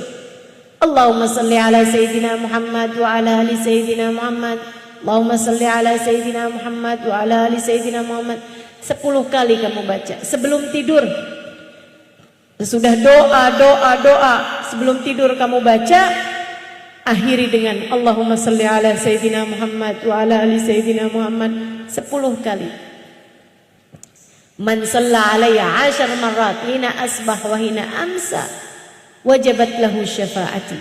Allahumma salli ala sayyidina Muhammad wa ala ali sayyidina Muhammad. Allahumma salli ala sayyidina Muhammad wa ala ali sayyidina Muhammad. 10 kali kamu baca sebelum tidur. Sesudah doa sebelum tidur kamu baca, akhiri dengan Allahumma salli ala sayyidina Muhammad wa ala ali sayyidina Muhammad 10 kali. Man shalla alayya 10 marrat hina asbah wa hina amsa wajabat lahu syafaati.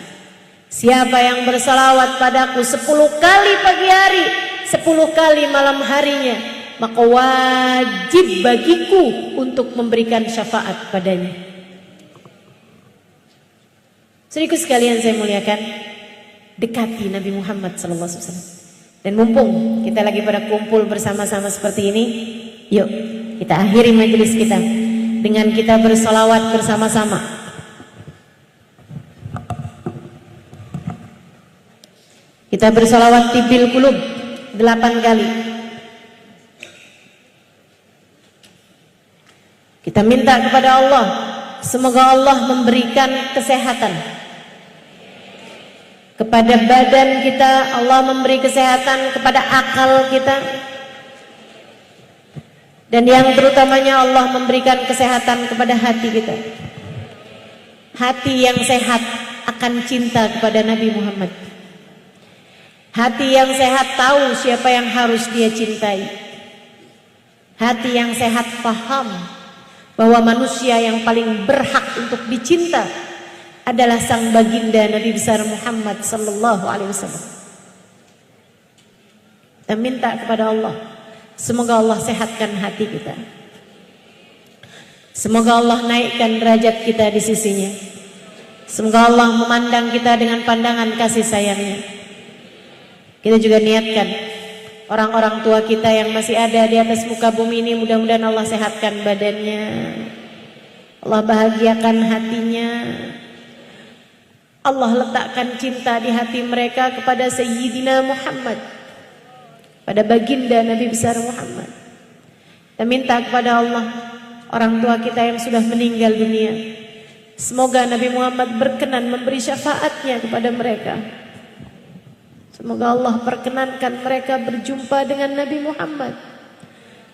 Siapa yang bersalawat padaku 10 kali pagi hari, 10 kali malam harinya, maka wajib bagiku untuk memberikan syafaat padanya. Saudaraku sekalian saya muliakan, dekati Nabi Muhammad SAW. Dan mumpung kita lagi pada kumpul bersama-sama seperti ini, yuk kita akhiri majelis kita dengan kita bersolawat bersama-sama. Kita bersolawat tibil kulub 8 kali. Kita minta kepada Allah, semoga Allah memberikan kesehatan kepada badan kita, Allah memberi kesehatan kepada akal kita, dan yang terutamanya Allah memberikan kesehatan kepada hati kita. Hati yang sehat akan cinta kepada Nabi Muhammad. Hati yang sehat tahu siapa yang harus dia cintai. Hati yang sehat paham bahwa manusia yang paling berhak untuk dicinta adalah sang baginda Nabi besar Muhammad sallallahu alaihi wasallam. Kita minta kepada Allah, Semoga Allah sehatkan hati kita. Semoga Allah naikkan derajat kita di sisinya. Semoga Allah memandang kita dengan pandangan kasih sayangnya. Kita juga niatkan orang-orang tua kita yang masih ada di atas muka bumi ini, mudah-mudahan Allah sehatkan badannya, Allah bahagiakan hatinya, Allah letakkan cinta di hati mereka kepada Sayyidina Muhammad, pada baginda Nabi besar Muhammad. Kita minta kepada Allah, orang tua kita yang sudah meninggal dunia, semoga Nabi Muhammad berkenan memberi syafaatnya kepada mereka. Semoga Allah perkenankan mereka berjumpa dengan Nabi Muhammad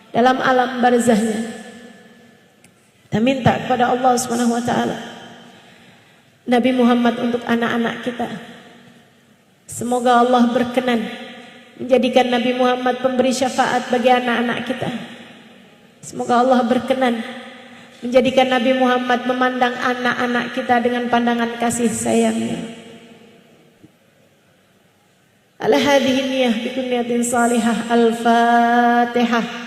dalam alam barzahnya. Kita minta kepada Allah Subhanahu wa taala Nabi Muhammad untuk anak-anak kita. Semoga Allah berkenan menjadikan Nabi Muhammad pemberi syafaat bagi anak-anak kita. Semoga Allah berkenan menjadikan Nabi Muhammad memandang anak-anak kita dengan pandangan kasih sayangnya. Ala hadhihi niyyah bi kunniyatin salihah. Al-Fatihah.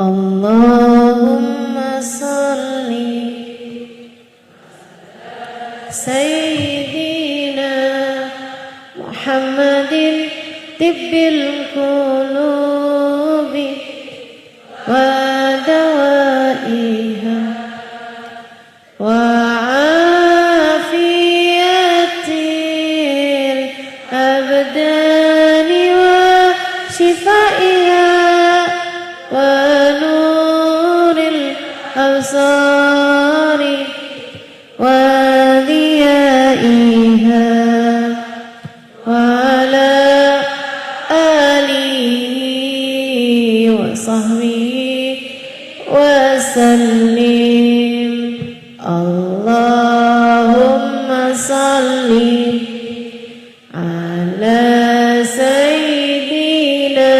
Allahumma salli Sayyidina Muhammadin tibbil qulubi wa dawaiha wa afiyatil abdani wa shifaiha wa absari wa diyaiha wa ala alihi wa sahbihi wa sallim. Allahumma salli ala sayyidina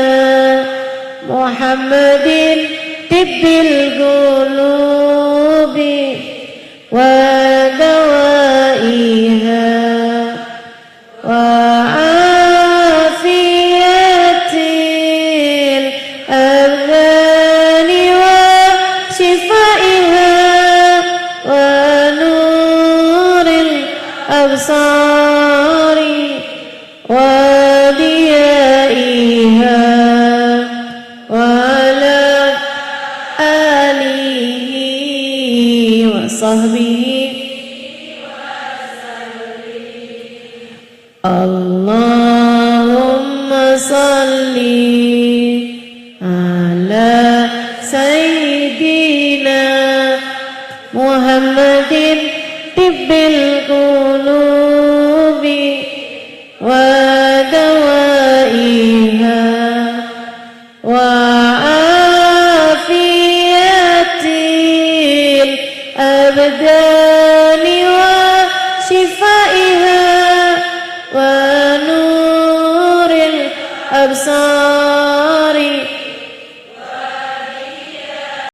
Muhammadin tibbil qulubi wa dawaiha wa afiyatil abdani wa shifaiha wa nuril absari wa diyaiha wa Allahumma salli ala sayyidina Muhammadin tibbil qulubi wa dawaiha wa afiyatil abdani wa shifaiha wa nuril absar